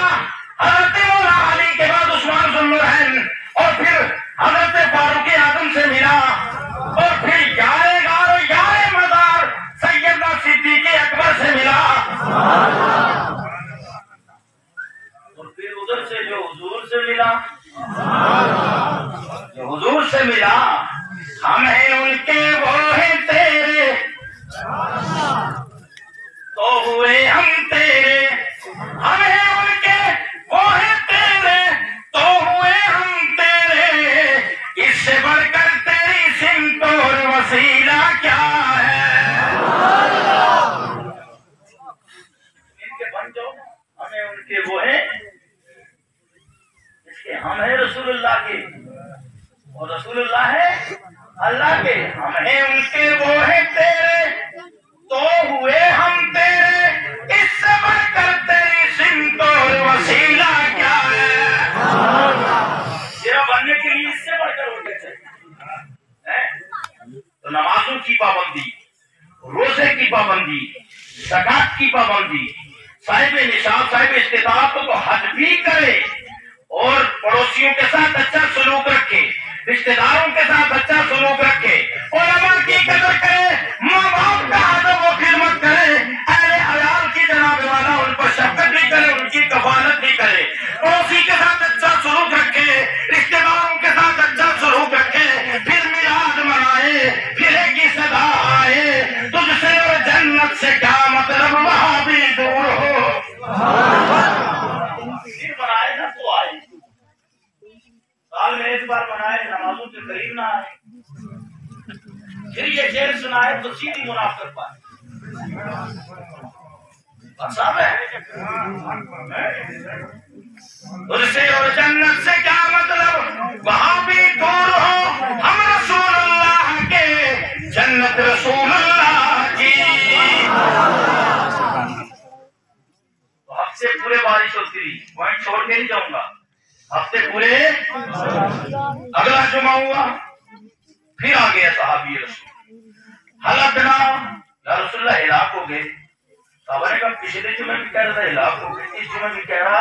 حضرت مولا علی کے بعد عثمان ذو النورین، اور پھر حضرت فاروق اعظم سے ملا، اور پھر یار غار و یار مزار سیدنا صدیق اکبر سے ملا، اور پھر ادھر سے جو حضور سے ملا، جو حضور سے ملا، ہم ہیں ان کے وہ ہیں تیرے تو ہوئے ہم تیرے، ہم ہیں ان کے وہ ہیں تیرے تو ہوئے ہم تیرے، اس سے بڑھ کر تیری سمت اور وسیلہ کیا ہے؟ ان کے بن جاؤ، ہمیں ان کے وہ ہیں، اس کے ہم ہیں رسول اللہ کے، اور رسول اللہ ہے اللہ کے، ہم ہیں ان کے وہ ہیں تیرے تو ہوئے ہم تیرے، اس سے بڑھ کر تیری سمت اور وسیلہ کیا ہے؟ تیرا بننے کے لیے اس سے بڑھ کر ہونا چاہیے۔ تو نمازوں کی پابندی، روزے کی پابندی، زکات کی پابندی، صاحب نصاب صاحب استطاعت تو حج بھی کرے، اور پڑوسیوں کے ساتھ اچھا سلوک رکھے، رشتہ داروں کے ساتھ اچھا سلوک رکھے، علماء کی قدر کرے، ماں باپ کا ادب و خدمت کرے، اہل عیال کی جناب والا ان پر شفقت بھی کرے، ان کی کفالت بھی کرے، پڑوسی کے ساتھ اچھا سلوک رکھے، رشتہ داروں کے ساتھ اچھا سلوک رکھے، پھر میلاد منائے، پھر ایک ہی صدا آئے، تجھ سے اور جنت سے کیا مطلب وہاں بھی دور ہو، پھر منائے نہ تو آئے، سال میں ایک بار منائے، نمازوں کے قریب نہ آئے، پھر یہ شعر سنائے تو سیدھی منافقت پائے۔ صاحب ہے تجھ سے اور جنت سے کیا مطلب وہاں بھی دور ہو، ہم رسول اللہ کے، جنت رسول اللہ کی۔ تو ہفتے پورے بارش ہوتی رہی، پوائنٹ چھوڑ کے نہیں جاؤں گا، ہفتے پورے اگلا جمعہ ہوا، پھر آ گیا صحابی رسول، ہلاکنا یا رسول اللہ ہلاک ہو گئے، صحابہ نے کہا پچھلے جمعہ بھی کہہ رہا تھا ہلاک ہو گئے، اس جمعہ بھی کہہ رہا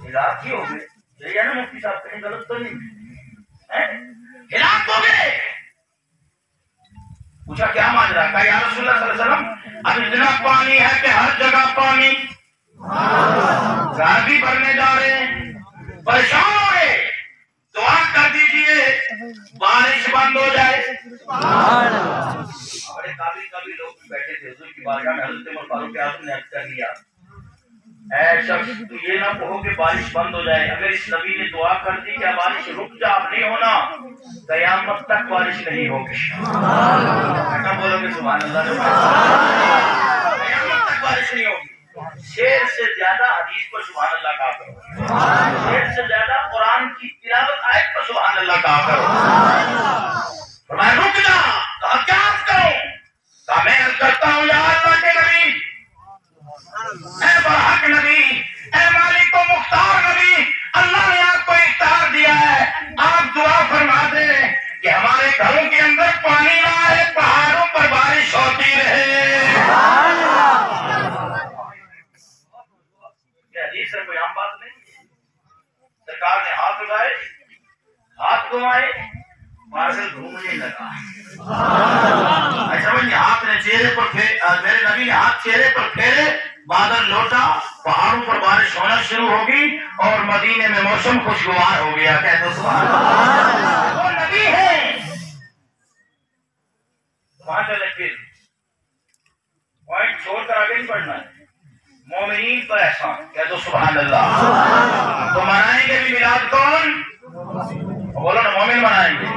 ہلاک ہی ہو گئے، یہی ہے نا مفتی صاحب، کہیں غلط تو نہیں ہلاک ہو گئے؟ پوچھا کیا ماجرا؟ کہا یا رسول اللہ صلی اللہ علیہ وسلم اب اتنا پانی ہے کہ ہر جگہ پانی، گھر بھی بھرنے جا رہے ہیں، پریشان ہو گئے، دعا کر دیجئے بارش بند ہو جائے۔ بڑے قابل لوگ بھی بیٹھے تھے، حضور کی بارگاہ میں حضرت عمر فاروق اعظم نے عرض کر لیا، اے شخص تو یہ نہ کہو کہ بارش بند ہو جائے، اگر اس نبی نے دعا کر دی کہ بارش رک جا، اب نہیں ہونا، قیامت تک بارش نہیں ہوگی۔ کیا بولو گے سبحان اللہ؟ قیامت تک بارش نہیں ہوگی۔ شعر سے زیادہ حدیث پر سبحان اللہ کہا کرو، شعر سے زیادہ قرآن کی تلاوت آیت پر سبحان اللہ کہا کرو۔ فرمایا رک جا، کہا کیا عرض کروں؟ کہا میں عرض کرتا ہوں یا اللہ کے نبی، اے برحق نبی، اے مالک و مختار نبی، اللہ نے آپ کو اختیار دیا ہے، آپ دعا فرما دیں کہ ہمارے گھروں کے اندر پانی نہ آئے، پہاڑوں پر بارش ہوتی رہے۔ حدیث سے کوئی عام بات نہیں، سرکار نے ہاتھ اٹھائے، ہاتھ گھمائے، بادل گھومنے لگا۔ اچھا بھائی ہاتھ نے چہرے پر میرے نبی نے ہاتھ چہرے پر پھیرے، بادل لوٹا، پہاڑوں پر بارش ہونا شروع ہوگی اور مدینے میں موسم خوشگوار ہو گیا۔ کہتے ہیں سبحان اللہ، وہ نبی ہے۔ وہاں چلے پھر پوائنٹ چھوڑ کر آگے نہیں بڑھنا ہے، مومنین پر احسان، کہہ دو سبحان اللہ۔ تو منائیں گے بھی میلاد کون؟ بولو نا، مومن منائیں گے۔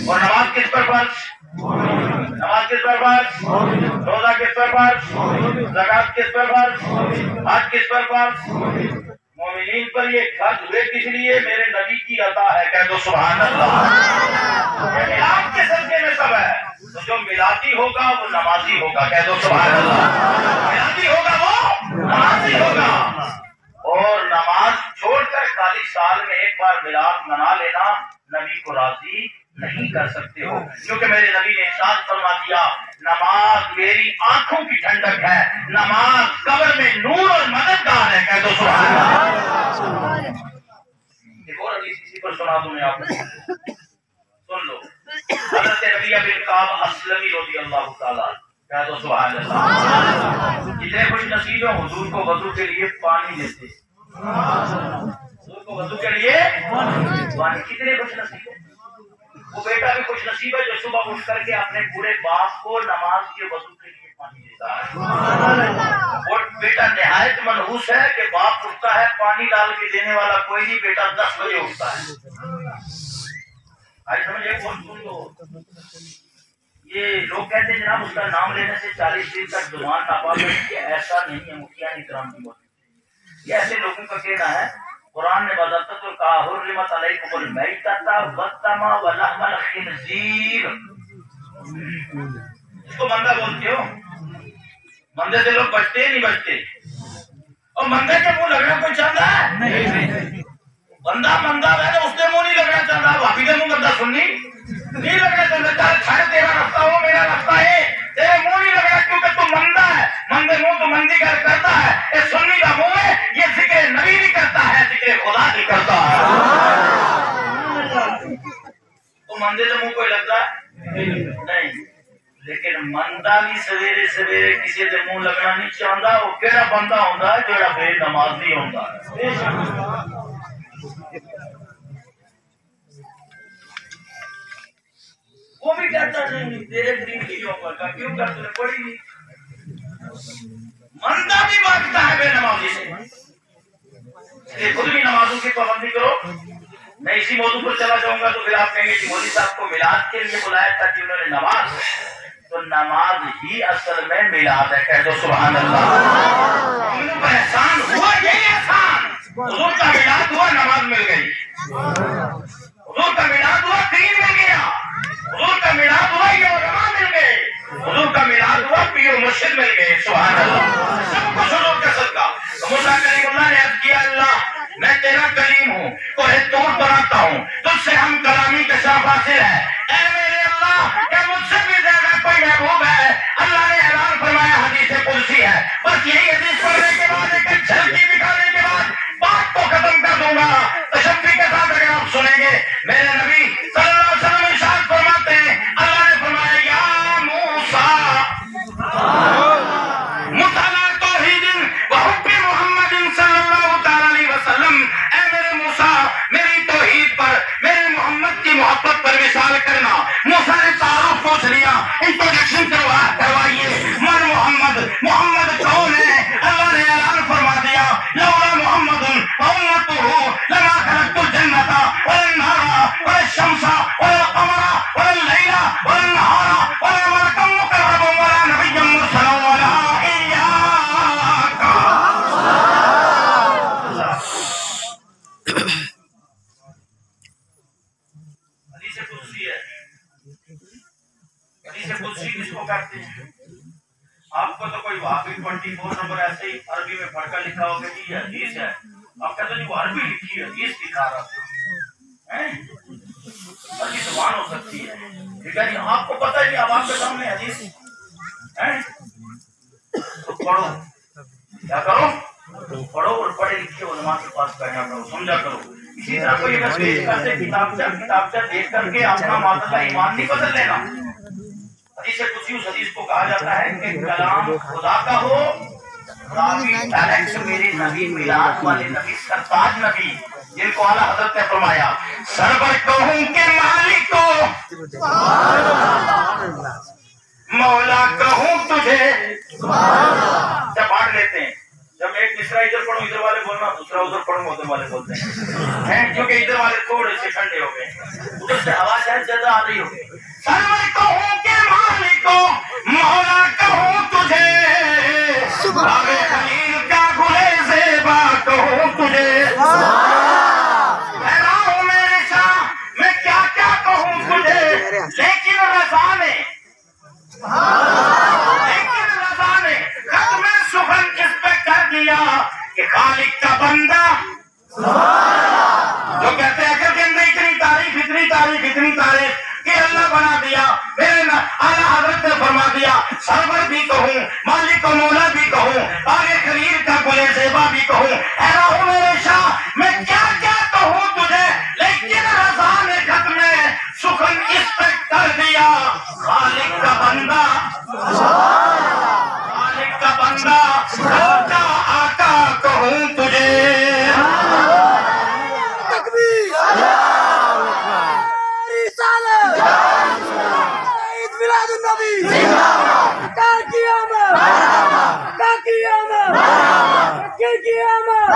اور نماز کس پر فرض؟ نماز کس پر فرض؟ روزہ کس پر فرض؟ زکات کس پر فرض؟ حج کس پر فرض؟ مومنین پر یہ فرض ہوئے کس لیے؟ میرے نبی کی عطا ہے، کہہ دو سبحان اللہ۔ یہ میلاد کے صدقے میں سب ہے، تو جو میلادی ہوگا وہ نمازی ہوگا، کہہ دو سبحان اللہ۔ میلادی ہوگا وہ نمازی ہوگا۔ اور نماز چھوڑ کر خالی سال میں ایک بار میلاد منا لینا نبی کو راضی نہیں کر سکتے ہو، کیونکہ میرے نبی نے ارشاد فرما دیا نماز میری آنکھوں کی ٹھنڈک ہے، نماز قبر میں نور اور مددگار ہے۔ کہہ دو سبحان اللہ۔ ایک اور حدیث اسی پر سنا دوں میں آپ کو، سن لو۔ حضرت ربیعہ بن کعب اسلمی رضی اللہ تعالیٰ، کہہ دو سبحان اللہ۔ جتنے خوش نصیب ہیں حضور کو وضو کے لیے پانی دیتے، حضور کو وضو کے لیے پانی، کتنے خوش نصیب ہیں؟ وہ بیٹا بھی خوش نصیب ہے جو صبح اٹھ کر کے اپنے بوڑھے باپ کو نماز کے وضو کے لیے پانی دیتا ہے، اور بیٹا نہایت منحوس ہے کہ باپ اٹھتا ہے پانی ڈال کے دینے والا کوئی نہیں، بیٹا 10 بجے اٹھتا ہے۔ آج سمجھے کون سن لو، یہ لوگ کہتے ہیں جناب اس کا نام لینے سے 40 دن تک زبان ناپاک ہے، ایسا نہیں ہے مفتیان اکرام کی موت، یہ ایسے لوگوں کا کہنا ہے۔ قرآن نے بذات تو کہا حرمت علیکم المیتۃ والدم ولحم الخنزیر، اس کو مندہ بولتے ہو، مندے سے لوگ بچتے ہی نہیں بچتے، اور مندے کے منہ لگنا کوئی چاہتا ہے نہیں، بندہ مندہ ہے اس نے منہ نہیں لگنا چاہتا، بھابھی نے منہ بندہ سننی نہیں لگنا چاہتا، چاہے تیرا رفتہ ہو میرا رفتہ ہے، تیرے منہ نہیں لگنا کیونکہ تو مندہ ہے، مندے منہ تو مندی گر کرتا ہے، یہ سنی کا منہ ہے، یہ ذکر نبی نہیں کرتا ہے، ذکر خدا نہیں کرتا ہے۔ تو مندے سے منہ کوئی لگتا ہے نہیں، لیکن مندہ بھی سویرے سویرے کسی دے منہ لگنا نہیں چاہتا، وہ کیڑا بندہ ہوتا ہے جڑا بے نمازی ہوتا ہے۔ وہ بھی کہتا نہیں تیرے دین کی جو کا کیوں کر تُو نے پڑھی نہیں، مندہ بھی بھاگتا ہے بے نمازی سے، یہ خود بھی نمازوں کی پابندی کرو۔ میں اسی موضوع پر چلا جاؤں گا تو پھر آپ کہیں گے کہ مولوی صاحب کو میلاد کے لیے بلایا تھا کہ انہوں نے نماز، تو نماز ہی اصل میں میلاد ہے۔ کہہ دو سبحان اللہ۔ مومنوں پر احسان ہوا، یہی احسان، حضور کا میلاد ہوا نماز مل گئی، حضور کا میلاد ہوا دین مل گیا، حضور کا میلاد ہوا یہ علماء مل گئے، حضور کا میلاد ہوا پیر مرشد مل گئے۔ سبحان اللہ، سب کچھ حضور کا صدقہ۔ موسیٰ کلیم اللہ نے عرض کیا اللہ میں تیرا کلیم ہوں، کوہ طور پر آتا ہوں، تجھ سے ہم کلامی کا شرف حاصل ہے، اے میرے اللہ کہ مجھ سے بھی زیادہ کوئی محبوب ہے۔ اللہ نے اعلان فرمایا حدیث قدسی ہے، بس یہی حدیث پڑھنے کے بعد ایک جھلکی دکھانے کے بعد بات کو ختم کر دوں گا، تشفی کے ساتھ اگر آپ سنیں گے۔ میرے نبی صلی اللہ علیہ وسلم ارشاد فرماتے ہیں اللہ نے فرمایا یا موسیٰ مطالعہ توحید وحب محمد صلی اللہ تعالی علیہ وسلم، اے میرے موسیٰ میری توحید پر میرے محمد کی محبت پر وصال کرنا۔ موسیٰ نے تعارف پوچھ لیا، انٹروڈکشن کروائیے، من محمد، محمد کون ہے؟ اللہ نے اعلان فرما دیا لولا محمد وامتہ لما خلقت الجنۃ والنار والشمس والقمر واللیل والنہار ولا ملکا مقربا ولا نبیا مرسلا ولا ایاک۔ حدیث قدسی ہے، حدیث قدسی کس کو کہتے ہیں؟ آپ کو تو کوئی وہابی 24 نمبر ایسے ہی عربی میں پڑھ کر لکھا ہوگا کہ یہ حدیث ہے، آپ کہتے ہیں وہ عربی لکھی ہے، حدیث دکھا رہا تھا، عربی زبان ہو سکتی ہے، ٹھیک ہے جی، آپ کو پتہ ہے کہ اب آپ کے سامنے حدیث ہے تو پڑھو، کیا کرو؟ پڑھو اور پڑھے لکھے علماء کے پاس بیٹھا کرو، سمجھا کرو۔ اسی طرح کوئی مسئلہ کرتے کتابچہ دیکھ کر کے اپنا معاملہ ایمان نہیں بدل لینا۔ حدیث قدسی اس حدیث کو کہا جاتا ہے کہ کلام خدا کا ہو، راوی ڈائریکٹ میرے نبی میلاد والے نبی سرتاج نبی جن کو اعلیٰ حضرت نے فرمایا سرور کہوں کہ مالک کو مولا کہوں تجھے، جب بانٹ لیتے ہیں، جب ایک مصرع ادھر پڑھوں ادھر والے بولنا، دوسرا ادھر پڑھوں ادھر والے بولتے ہیں، کیونکہ ادھر والے تھوڑے سے ٹھنڈے ہو گئے، ادھر سے ہوا شاید زیادہ آ رہی ہوگی۔ سرور کہوں کہ مالک کو مولا کہوں تجھے، باب خلیل کا گلے زیبا کہوں تجھے، حیران ہوں میرے شاہ میں کیا کیا کہوں تجھے، لیکن رضا نے ختم سخن اس پہ کر دیا کہ خالق کا بندہ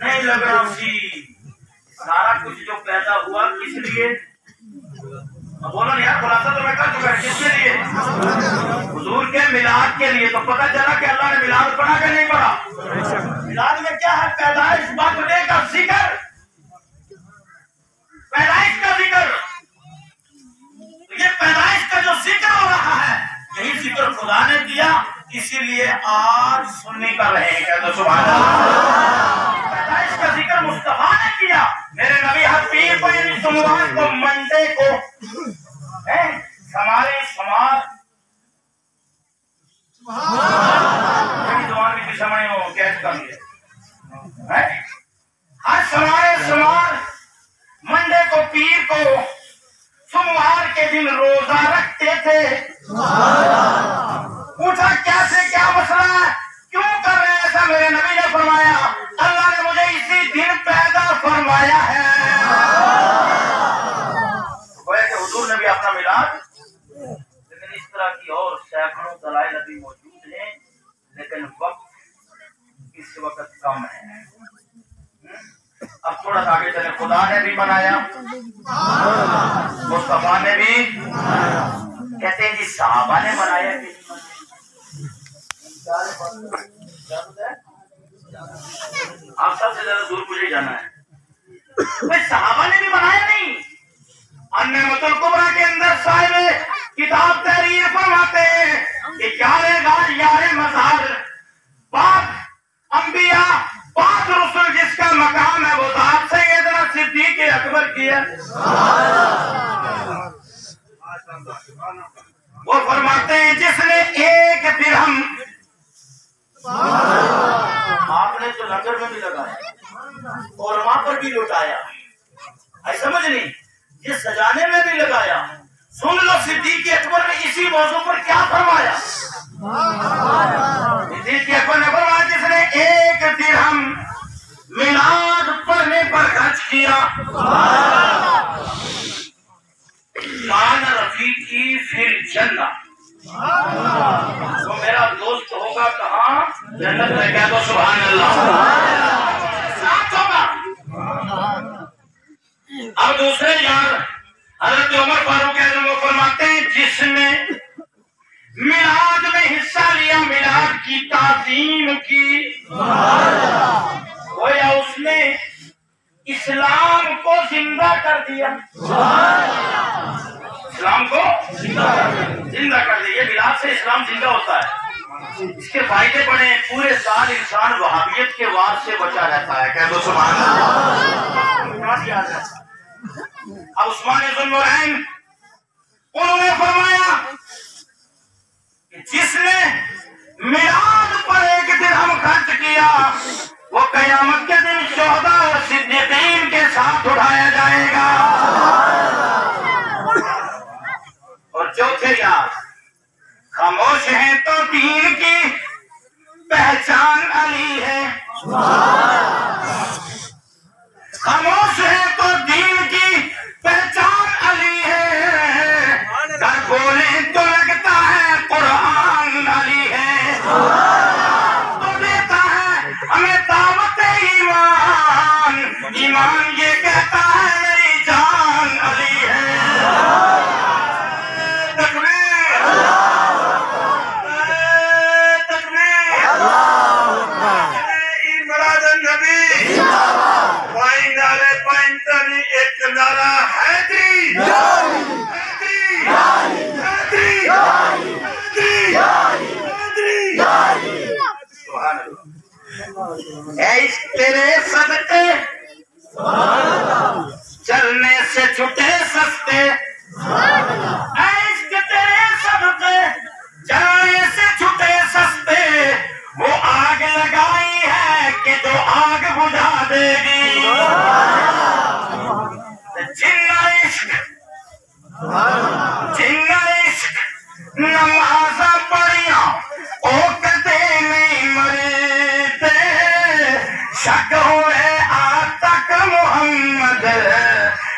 نہیں لگ رہا اسی سارا کچھ جو پیدا ہوا کس لیے؟ بولو یار، خلاصہ تو میں کر چکا ہے، کس کے لیے؟ حضور کے میلاد کے لیے۔ تو پتہ چلا کہ اللہ نے میلاد پڑھا کہ نہیں پڑھا؟ میلاد میں کیا ہے؟ پیدائش برتھڈے کا ذکر، پیدائش کا ذکر۔ یہ پیدائش کا جو ذکر ہو رہا ہے، یہی ذکر خدا نے کیا، اسی لیے آج سنی کر رہے ہیں۔ تو سبحان اللہ، پیدائش کا ذکر مصطفیٰ نے کیا۔ میرے نبی حبیب کو یعنی سلمان کو منڈے کو سمارے سمار زبان کی سمجھ ہو کیس کر لیا، ہر سمارے سمار منڈے کو پیر کو سوموار کے دن روزہ رکھتے تھے۔ پوچھا کیسے، کیا مسئلہ ہے، کیوں کر رہے ہیں ایسا؟ میرے نبی نے فرمایا اللہ نے مجھے اسی دن پیدا فرمایا ہے۔ کہ حضور نے بھی اپنا میلاد، لیکن اس طرح کی اور سینکڑوں دلائل ابھی موجود ہیں، لیکن وقت اس وقت کم ہے۔ اب تھوڑا سا آگے چلے، خدا نے بھی بنایا، مصطفیٰ نے بھی، کہتے ہیں جی صحابہ نے بنایا کہ آپ سب سے زیادہ دور مجھے جانا ہے، صحابہ نے بھی بنایا نہیں۔ النعمۃ الکبریٰ کے اندر صاحب کتاب تحریر فرماتے ہیں کہ یار غار یار مزار، پاک انبیاء پاک رسول جس کا مقام ہے وہ ذات سیدنا صدیق اکبر کی ہے۔ وہ فرماتے ہیں جس نے ایک درہم، آپ نے تو لنگر میں بھی لگایا اور وہاں پر بھی لوٹایا، ایسا سمجھ نہیں، یہ سجانے میں بھی لگایا۔ سن لو صدیق اکبر نے اسی موضوع پر کیا فرمایا۔ صدیق اکبر نے فرمایا جس نے ایک درہم میلاد پڑھنے پر خرچ کیا، کان رفیقی فی الجنہ، وہ میرا دوست ہوگا کہاں؟ جنت میں۔ کہہ دو سبحان اللہ، ساتھ ہوگا۔ اب دوسرے یار حضرت عمر فاروق اعظم وہ فرماتے ہیں جس نے میلاد میں حصہ لیا، میلاد کی تعظیم کی، گویا اس نے اسلام کو زندہ کر دیا، اسلام کو زندہ کر دیا۔ یہ میلاد سے اسلام زندہ ہوتا ہے، اس کے فائدے بڑے ہیں، پورے سال انسان وہابیت کے وار سے بچا رہتا ہے۔ کہہ دو سبحان اللہ، یاد رہتا ہے۔ اب عثمان ذو النورین انہوں نے فرمایا کہ جس نے میلاد پر ایک درہم خرچ کیا وہ قیامت کے دن شہداء اور صدیقین کے ساتھ اٹھایا جائے گا۔ اور چوتھے یار خاموش ہیں تو دین کی پہچان علی ہے، خاموش ہے تو دین کی پہچان علی ہے، کر بولیں تو لگتا ہے قرآن علی ہے، تو دیتا ہے ہمیں دعوت ایمان، ایمان یہ کہتا ہے میری جان علی ہے۔ تکبیر، تکبیر، مراد النبی، پائیں نعرے پائیں تنی ایک نعرہ حیدری، حیدری، حیدری، حیدری، حیدری۔ سبحان اللہ۔ اے اس تیرے صدقے چلنے سے چھٹے سستے، اے اس تیرے صدقے چلنے سے چھٹے سستے، وہ آگ لگائی ہے کہ جو آگ بجھا دے گی، جن عشق نماز پڑھیا او کدے نہیں مرتے، شک ہوئے آج تک محمد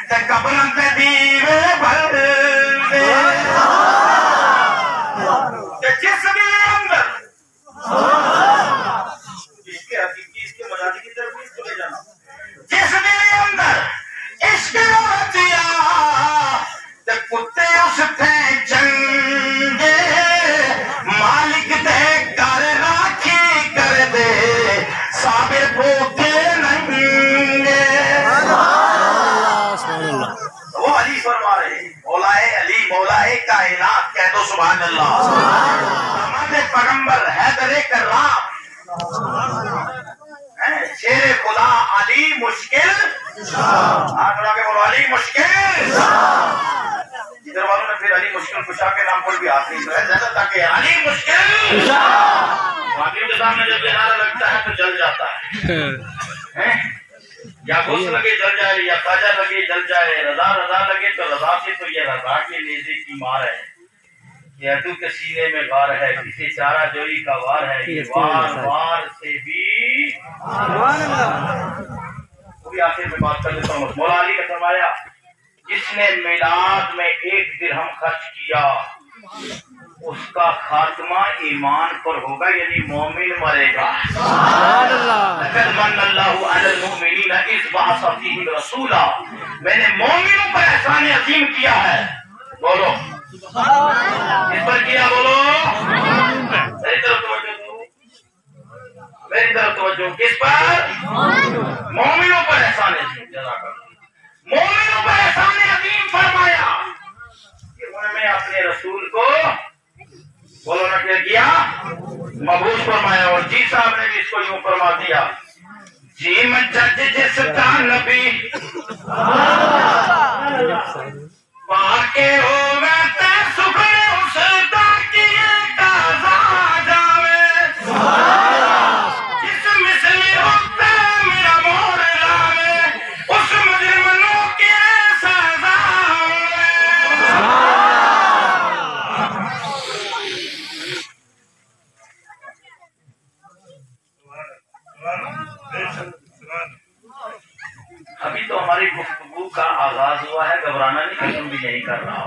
تے قبر تے دیوے بھر دے، جس کے اندر اس کے حقیقی اس کے مجازی کی طرف اس کو لے جانا، واسطے جنگ مالک دے کر راکھی کر دے صابر بھوکے نہیں وہ علی فرما رہے مولائے علی مولائے کائنات کہہ دو سبحان اللہ ہمارے پیغمبر حیدر کرام شیر خدا علی مشکل آنکھڑا کے بولو علی مشکل ادھر والوں نے پھر علی مشکل کشا کے نام پر بھی ہاتھ نہیں سوئے زیادہ تاکہ علی مشکل واقعی کے سامنے جب یہ نعرہ لگتا ہے تو جل جاتا ہے یا غص لگے جل جائے یا خواجہ لگے جل جائے رضا رضا لگے تو رضا سے تو یہ رضا کے نیزے کی مار ہے یہ عدو کے سینے میں غار ہے کسی چارہ جوئی کا وار ہے یہ وار وار سے بھی وہ بھی آخر میں بات کر دیتا ہوں مولا علی کا فرمایا جس نے میلاد میں 1 درہم خرچ کیا اس کا خاتمہ ایمان پر ہوگا یعنی مومن مرے گا لقد من اللہ علی المؤمنین اذ بعث فیہم رسولا میں نے مومنوں پر احسان عظیم کیا ہے بولو اس پر کیا بولو میری طرف توجہ دو میری طرف توجہ کس پر مومنوں پر احسان عظیم جزاک اللہ مومنوں پر احسان عظیم فرمایا کہ انہوں نے اپنے رسول کو بولو نہ کیا مبعوث فرمایا اور جی صاحب نے بھی اس کو یوں فرما دیا جی میں جج جس کا نبی پاکے ہو میں تے سکھنے اس دا کیے تازہ جاوے جس مثلی ہوتے میرا مور لاوے اس مجرمنوں کی سزا ابھی تو ہماری گفتگو کا آغاز ہوا ہے گھبرانا نہیں ختم بھی نہیں کر رہا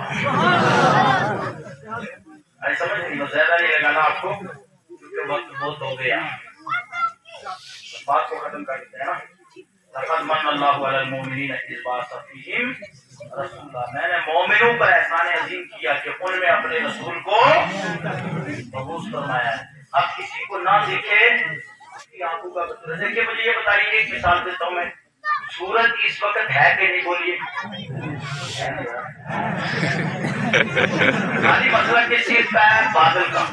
ایسا سمجھ نہیں زیادہ نہیں لگانا آپ کو کیونکہ وقت بہت ہو گیا بات کو ختم کر دیتے ہیں نا لقد من اللہ علی المؤمنین اذ بعث فیہم رسولا میں نے مومنوں پر احسان عظیم کیا کہ ان میں اپنے رسول کو مبعوث فرمایا ہے اب کسی کو نہ دیکھے اس کی آنکھوں کا بصیرت دیکھیے مجھے یہ بتائیے ایک مثال دیتا ہوں میں سورج اس وقت ہے کہ نہیں بولیے خالی مسئلہ کس چیز کا ہے بادل کا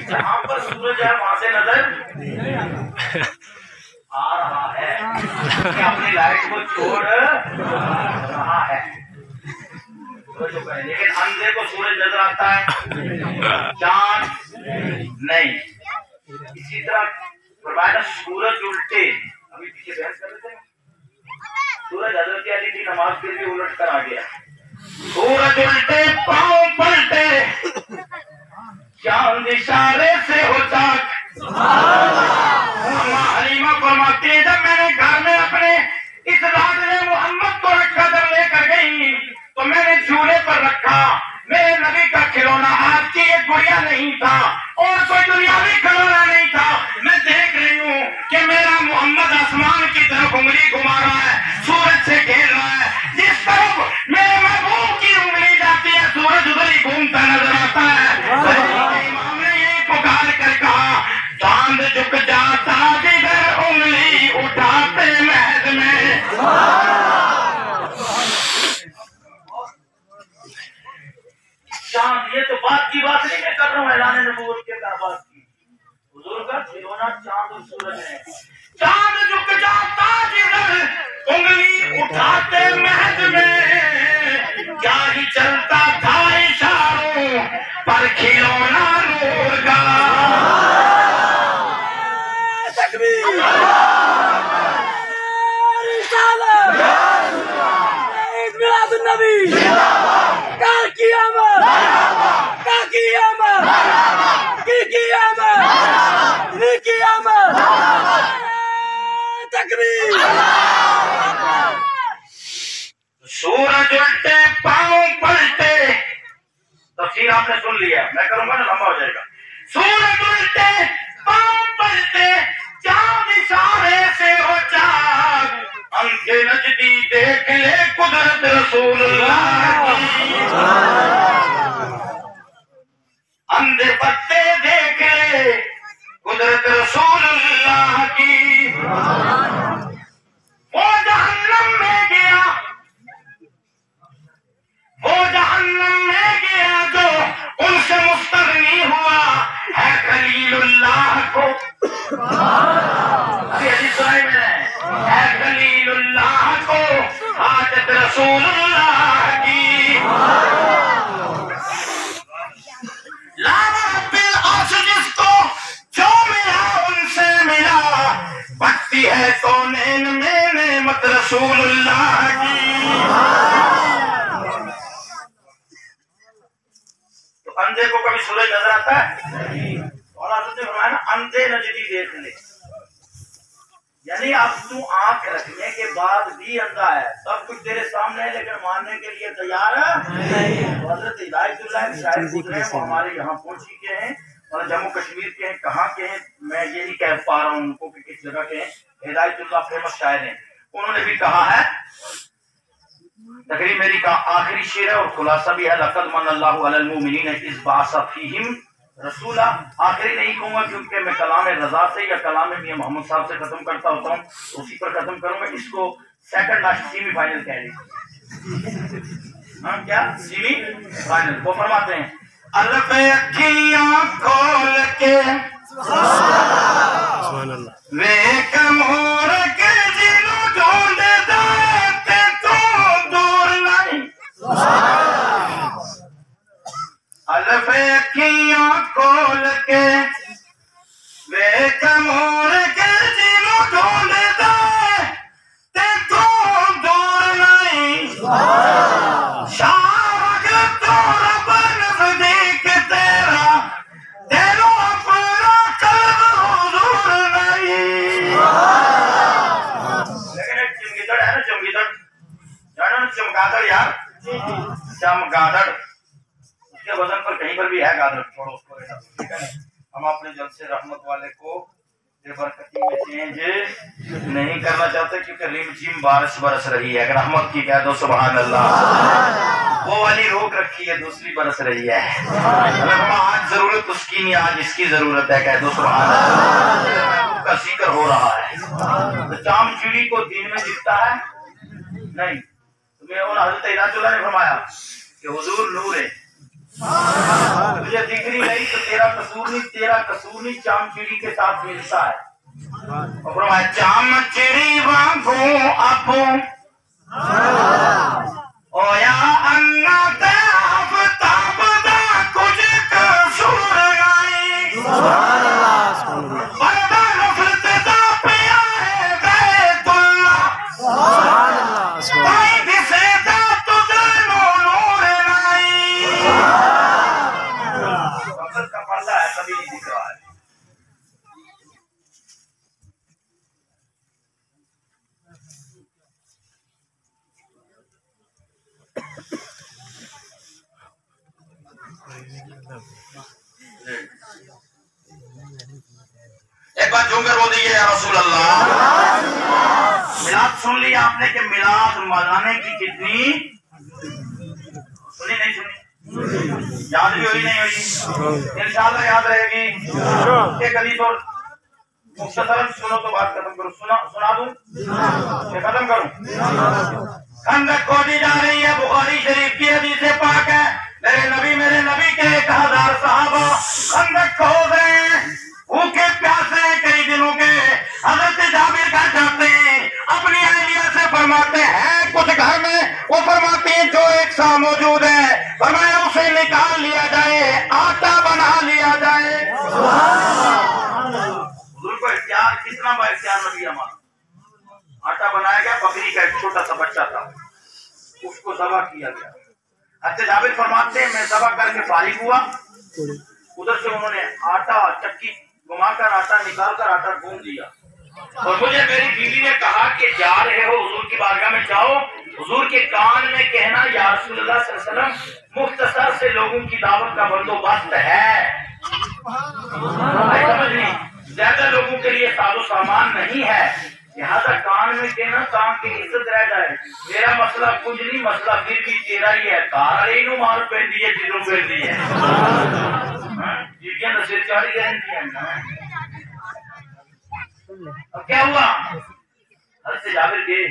جہاں پر سورج ہے وہاں سے نظر آ رہا ہے کہ اپنی لائٹ کو چھوڑ رہا ہے لیکن اندھے کو سورج نظر آتا ہے چاند نہیں اسی طرح فرمایا سورج الٹے ابھی پیچھے بحث کر رہے تھے سورج حضرت علی کی نماز کے لیے الٹ کر آ گیا سورج الٹے پاؤں پلٹے چاند اشارے سے ہو چاک حلیمہ فرماتی ہے جب میں نے گھر میں اپنے اس لاڈلے محمد کو رکھا در لے کر گئی تو میں نے جھولے پر رکھا میرے نبی کا کھلونا آپ کی ایک گڑیا نہیں تھا اور کوئی دنیاوی کھلونا نہیں تھا میں دیکھ رہی ہوں کہ میرا محمد آسمان کی طرف انگلی گھما رہا ہے سورج سے کھیل رہا ہے جس طرف میرے محبوب کی انگلی جاتی ہے سورج ادھر ہی گھومتا نظر آتا ہے امام نے یہی پکار کر کہا چاند جھک جاتا جدھر انگلی اٹھاتے محض میں چاند یہ تو بات کی بات نہیں میں کر رہا ہوں اعلان نبوت کے بات کی حضور کا کھلونا چاند اور سورج ہے چاند جھک جاتا جدھر انگلی اٹھاتے محض میں کیا ہی چلتا تھا اشاروں پر کھلونا نور کا تکبیر عید میلاد النبی کا قیامت کا قیامت کی قیامت کی قیامت تکبیر سورج الٹے پاؤں پلٹے تفسیر آپ نے سن لیا میں کروں گا نا لمبا ہو جائے گا سورج الٹے پاؤں پلٹے چاند اشارے سے ہو چاک انکے نجدی دیکھ لے قدرت رسول اللہ کی رسول اللہ کی لاوا ربل عرش جس کو جو ملا ان سے ملا بھکتی ہے کونین میں نعمت رسول اللہ کی. تو اندھے کو کبھی سورج نظر آتا ہے؟ اور حضرت نے فرمایا نا اندھے نجدی دیکھ لے، یعنی اب تو آنکھ رکھنے کے بعد بھی اندھا ہے، سب کچھ تیرے سامنے ہے لیکن ماننے کے لیے تیار ہے. حضرت ہدایت اللہ شاعر گزرے وہ ہمارے یہاں پہنچی کے ہیں اور جموں کشمیر کے ہیں، کہاں کے ہیں میں یہ نہیں کہہ پا رہا ہوں ان کو کہ کس جگہ کے ہیں. ہدایت اللہ فیمس شاعر ہیں، انہوں نے بھی کہا ہے، تقریر میری کا آخری شعر ہے اور خلاصہ بھی ہے، لقد من اللہ علی المؤمنین اذ بعث فیہم رسولہ. آخری نہیں کہوں گا کیونکہ میں کلام رضا سے یا کلام میاں محمد صاحب سے ختم کرتا ہوتا ہوں، اسی پر ختم کروں گا. اس کو سیکنڈ لاسٹ سیمی فائنل کہہ لیں. ہاں کیا سیمی فائنل. وہ فرماتے ہیں الف اکھیاں کھول کے ویک مور کے جنوں ڈھونڈ دے تو دور نہیں. الف اکھیاں کھول کے ویک مور کے جنوں ڈھونڈ دے تو دور نہیں. شاہ تو رب نزدیک تیرا تیرو اپنا قلب حضور نہیں. لیکن ایک چمگیدڑ ہے نا، چمگیدڑ جانا نا، چمگادڑ یار، چمگادڑ، اس کے وزن پر کہیں پر بھی ہے گادڑ، چھوڑو اس کو رہنا. ٹھیک ہے نا، ہم اپنے جلد سے رحمت والے کو بے برکتی میں چینج نہیں کرنا چاہتے کیونکہ ریم جھیم بارش برس رہی ہے. اگر رحمت کی کہہ دو سبحان اللہ. وہ والی روک رکھی ہے، دوسری برس رہی ہے. آج ضرورت اس کی نہیں، آج اس کی ضرورت ہے، کہہ دو سبحان اللہ. کا ذکر ہو رہا ہے. چام چڑی کو دین میں دکھتا ہے نہیں. تمہیں اور حضرت ہدایت اللہ نے فرمایا کہ حضور نور ہے، مجھے دکھ رہی نہیں تو تیرا قصور نہیں، تیرا قصور نہیں چام چڑی کے ساتھ ملتا ہے. اور فرمایا چام چڑی وانگوں اپوں او یا اللہ تے آفتاب دا کچھ قصور نہیں. بندہ نفرت دا پیا ہے بیت اللہ تائی دسے دا تجھے نور نہیں. وقت کا پردہ ہے، کبھی نہیں دکھ رہا ہے. ایک بار جھوم کر بول دیجیے یا رسول اللہ. میلاد سن لیا آپ نے کہ میلاد منانے کی کتنی سنی نہیں سنی، یاد بھی ہوئی نہیں ہوئی، انشاءاللہ یاد رہے گی. ایک حدیث اور مختصراً سنو تو بات ختم کرو. سنا دوں کہ ختم کروں. خندق کھودی جا رہی ہے، بخاری شریف کی حدیث پاک ہے. میرے نبی کے 1000 صحابہ خندق کھود رہے ہیں، بھوکے پیاسے کئی دنوں کے. حضرت جابر کہا جاتے ہیں اپنی اہلیہ سے فرماتے ہیں کچھ گھر میں، وہ فرماتی ہیں جو ایک سا موجود ہے، فرمایا اسے نکال لیا جائے، آٹا بنا لیا جائے. حضور کو اختیار کتنا با اختیار نبی ہمارا. آٹا بنایا گیا، بکری کا ایک چھوٹا سا بچہ تھا، اس کو ذبح کیا گیا. حضرت جابر فرماتے ہیں میں ذبح کر کے فارغ ہوا، ادھر سے انہوں نے آٹا چکی گھما کر آٹا نکال کر آٹا گھوم دیا. اور مجھے میری بیوی نے کہا کہ جا رہے ہو حضور کی بارگاہ میں، جاؤ حضور کے کان میں کہنا یا رسول اللہ صلی اللہ علیہ وسلم مختصر سے لوگوں کی دعوت کا بندوبست ہے. سمجھ نہیں، زیادہ لوگوں کے لیے ساز و سامان نہیں ہے، لہٰذا کان میں کہنا کان کی عزت رہ جائے. میرا مسئلہ کچھ نہیں، مسئلہ پھر بھی تیرا ہی ہے. کار نو مار پہ دیے جدوں پہ دیے جیڑیاں نصیحت چاہی گارنٹی ہیں. اب کیا ہوا؟ حضرت جابر گئے،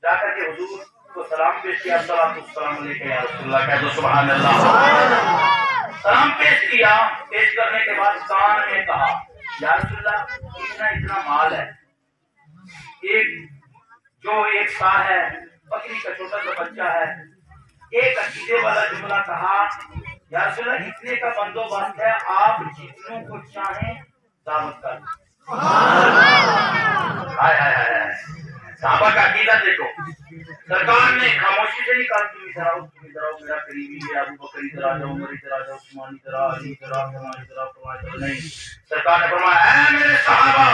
جا کر کے حضور کو سلام پیش کیا. السلام علیکم یا رسول اللہ، کہہ دو سبحان اللہ. سلام پیش کیا. پیش کرنے کے بعد کان میں کہا یا رسول اللہ اتنا مال ہے، ایک جو ایک سا ہے بکری کا چھوٹا سا بچہ ہے. ایک عقیدے والا جملہ کہا, یا رسول اللہ اتنے کا بندوبست ہے, آپ جتنوں کو چاہیں دعوت کر. صحابہ کا عقیدہ دیکھو. سرکار نے خاموشی سے نہیں کہا تم ادھر آؤ, تم ادھر آؤ, میرا قریبی ہے ابو بکر ادھر آ جاؤ, عمر ادھر آ جاؤ, عثمان ادھر آ, علی ادھر آ, عثمان ادھر آ, عثمان ادھر. نہیں, سرکار نے فرمایا اے میرے صحابہ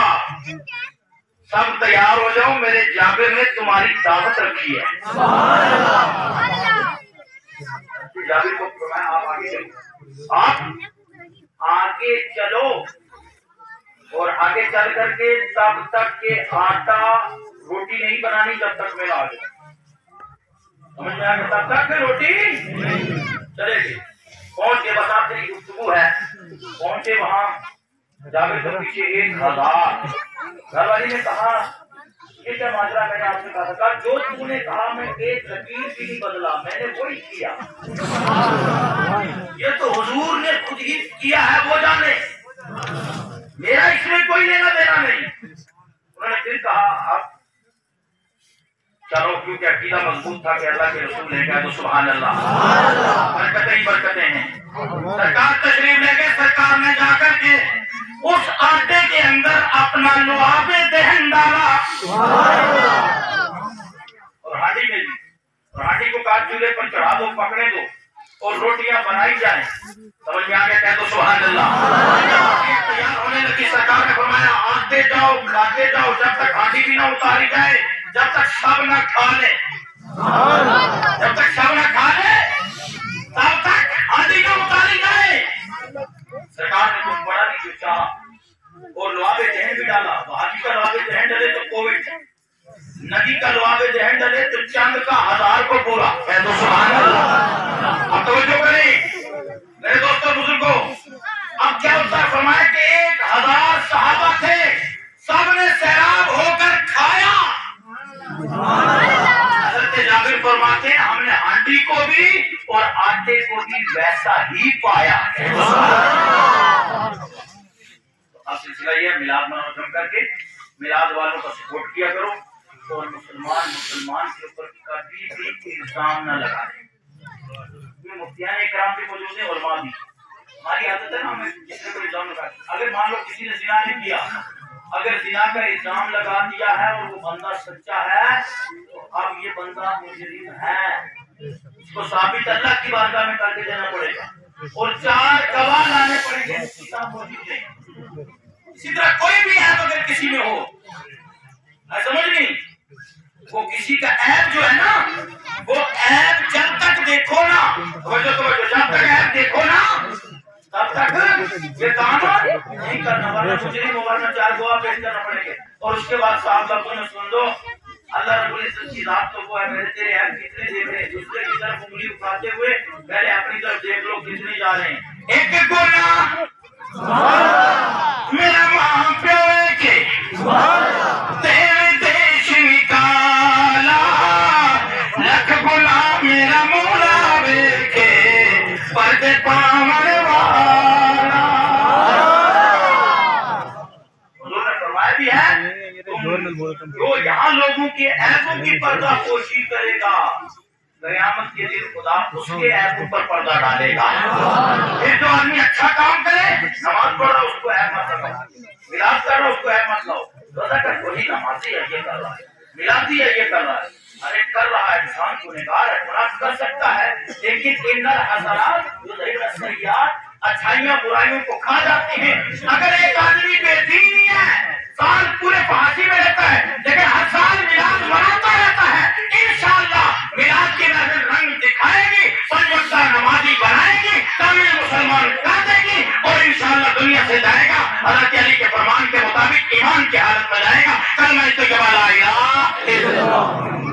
سب تیار ہو جاؤ, میرے جابر نے تمہاری دعوت رکھی ہے. جابر کو فرمایا آپ آگے چلو, آپ آگے چلو, اور آگے چل کر کے تب تک کہ آٹا روٹی نہیں بنانی جب تک میرا آ جائے. سمجھ میں آ گیا؟ تب تک روٹی چلے گی. پہنچے, بس آخری گفتگو ہے, پہنچے وہاں. جابر کے پیچھے 1000. گھر والی نے کہا یہ کیا ماجرا, میں نے آپ سے کہا تھا, جو تم نے کہا میں ایک لکیر بھی نہیں بدلا, میں نے وہی کیا. یہ تو حضور نے خود ہی کیا ہے, وہ جانے, میرا اس میں کوئی لینا دینا نہیں. انہوں نے پھر کہا اب چلو, کیونکہ عقیدہ مضبوط تھا کہ اللہ کے رسول لے گئے تو سبحان اللہ, برکتیں ہی برکتیں ہیں. سرکار تشریف لے گئے. سرکار نے جا کر کے اس آٹے کے اندر اپنا لعاب دہن ڈالا اور ہانڈی میں دی, اور ہانڈی کو کاٹ چولہے پر چڑھا دو, پکڑے دو, اور روٹیاں بنائی جائیں. سمجھ میں آ گیا؟ کہہ دو سبحان اللہ. تیار ہونے لگی. سرکار نے فرمایا آتے جاؤ, کھاتے جاؤ, جب تک ہانڈی بھی نہ اتاری جائے, جب تک سب نہ کھا لے, جب تک سب نہ کھا لے تب تک ہانڈی نہ اتاری جائے. سرکار نے کچھ بڑا نہیں سوچا اور لعاب دہن بھی ڈالا. حاجی کا لعاب دہن ڈلے تو کووڈ, نبی کا لعاب دہن ڈلے تو چند کا 1000 کو پورا. کہہ دو سبحان اللہ. اب توجہ کریں میرے دوستوں بزرگوں. اب کیا ہوتا ہے, فرمایا کہ 1000 صحابہ تھے, سب نے سیراب ہو کر کھایا. حضرت جابر فرماتے ہیں ہم نے ہانڈی کو بھی اور آٹے کو بھی ویسا ہی پایا. اب سلسلہ یہ میلاد منعظم کر کے میلاد والوں کا سپورٹ کیا کرو, اور مسلمان کے اوپر کبھی بھی الزام نہ لگائیں. مفتیان اکرام بھی موجود ہیں, علماء بھی. ہماری عادت ہے نا, ہمیں کسی کو الزام لگا, اگر مان لو کسی نے زنا نہیں کیا, اگر زنا کا الزام لگا دیا ہے اور وہ بندہ سچا ہے تو اب یہ بندہ مجرم ہے, اس کو ثابت اللہ کی بارگاہ میں کر کے دینا پڑے گا, اور 4 گواہ لانے پڑیں گے. اسی طرح کوئی بھی عیب اگر کسی میں ہو, سمجھ نہیں, وہ کسی کا عیب جو ہے نا, وہ عیب جب تک دیکھو نا, جب تک عیب دیکھو نا تب تک یہ کام نہیں کرنا, ورنہ مجرم ورنہ 4 گواہ پیش کرنا پڑیں گے. اور اس کے بعد صاحب لفظوں میں سن دو, اللہ رب العزت کی ذات تو وہ ہے, میرے تیرے عیب کتنے دیکھ رہے ہیں, دوسرے کی طرف انگلی اٹھاتے ہوئے پہلے اپنی طرف دیکھ لو کتنے جا رہے ہیں. ایک گناہ میرا ماں پیو کے تیرے دیش نکالا, لکھ گناہ میرا مولا کے پردے پاون والا. حضور نے فرمایا بھی ہے جو یہاں لوگوں کے عیبوں کی پردہ پوشی کرے گا, قیامت کے دن خدا اس کے عیبوں پر پردہ ڈالے گا. پھر جو آدمی اچھا کام کرے, نماز پڑھ رہا اس کو عیب مت لگاؤ, میلاد کر رہا اس کو عیب مت لاؤ, روزہ کر وہی نمازی ہے یہ کر رہا ہے, میلادی ہے یہ کر رہا ہے, ارے کر رہا ہے, انسان گنہگار ہے, گناہ کر سکتا ہے, لیکن ان الحسنات یذہبن السیئات, اچھائیاں برائیوں کو کھا جاتی ہیں. اگر ایک آدمی بے دینی ہے, سال پورے پھانسی میں رہتا ہے, لیکن ہر سال میلاد مناتا رہتا ہے, انشاءاللہ میلاد کی محفل رنگ دکھائے گی, 5 وقتہ نمازی بنائے گی, کامل مسلمان کر دے گی, اور انشاءاللہ دنیا سے جائے گا حضرت علی کے فرمان کے مطابق ایمان کی حالت میں جائے گا. کلمہ طیبہ لا الہ الا اللہ.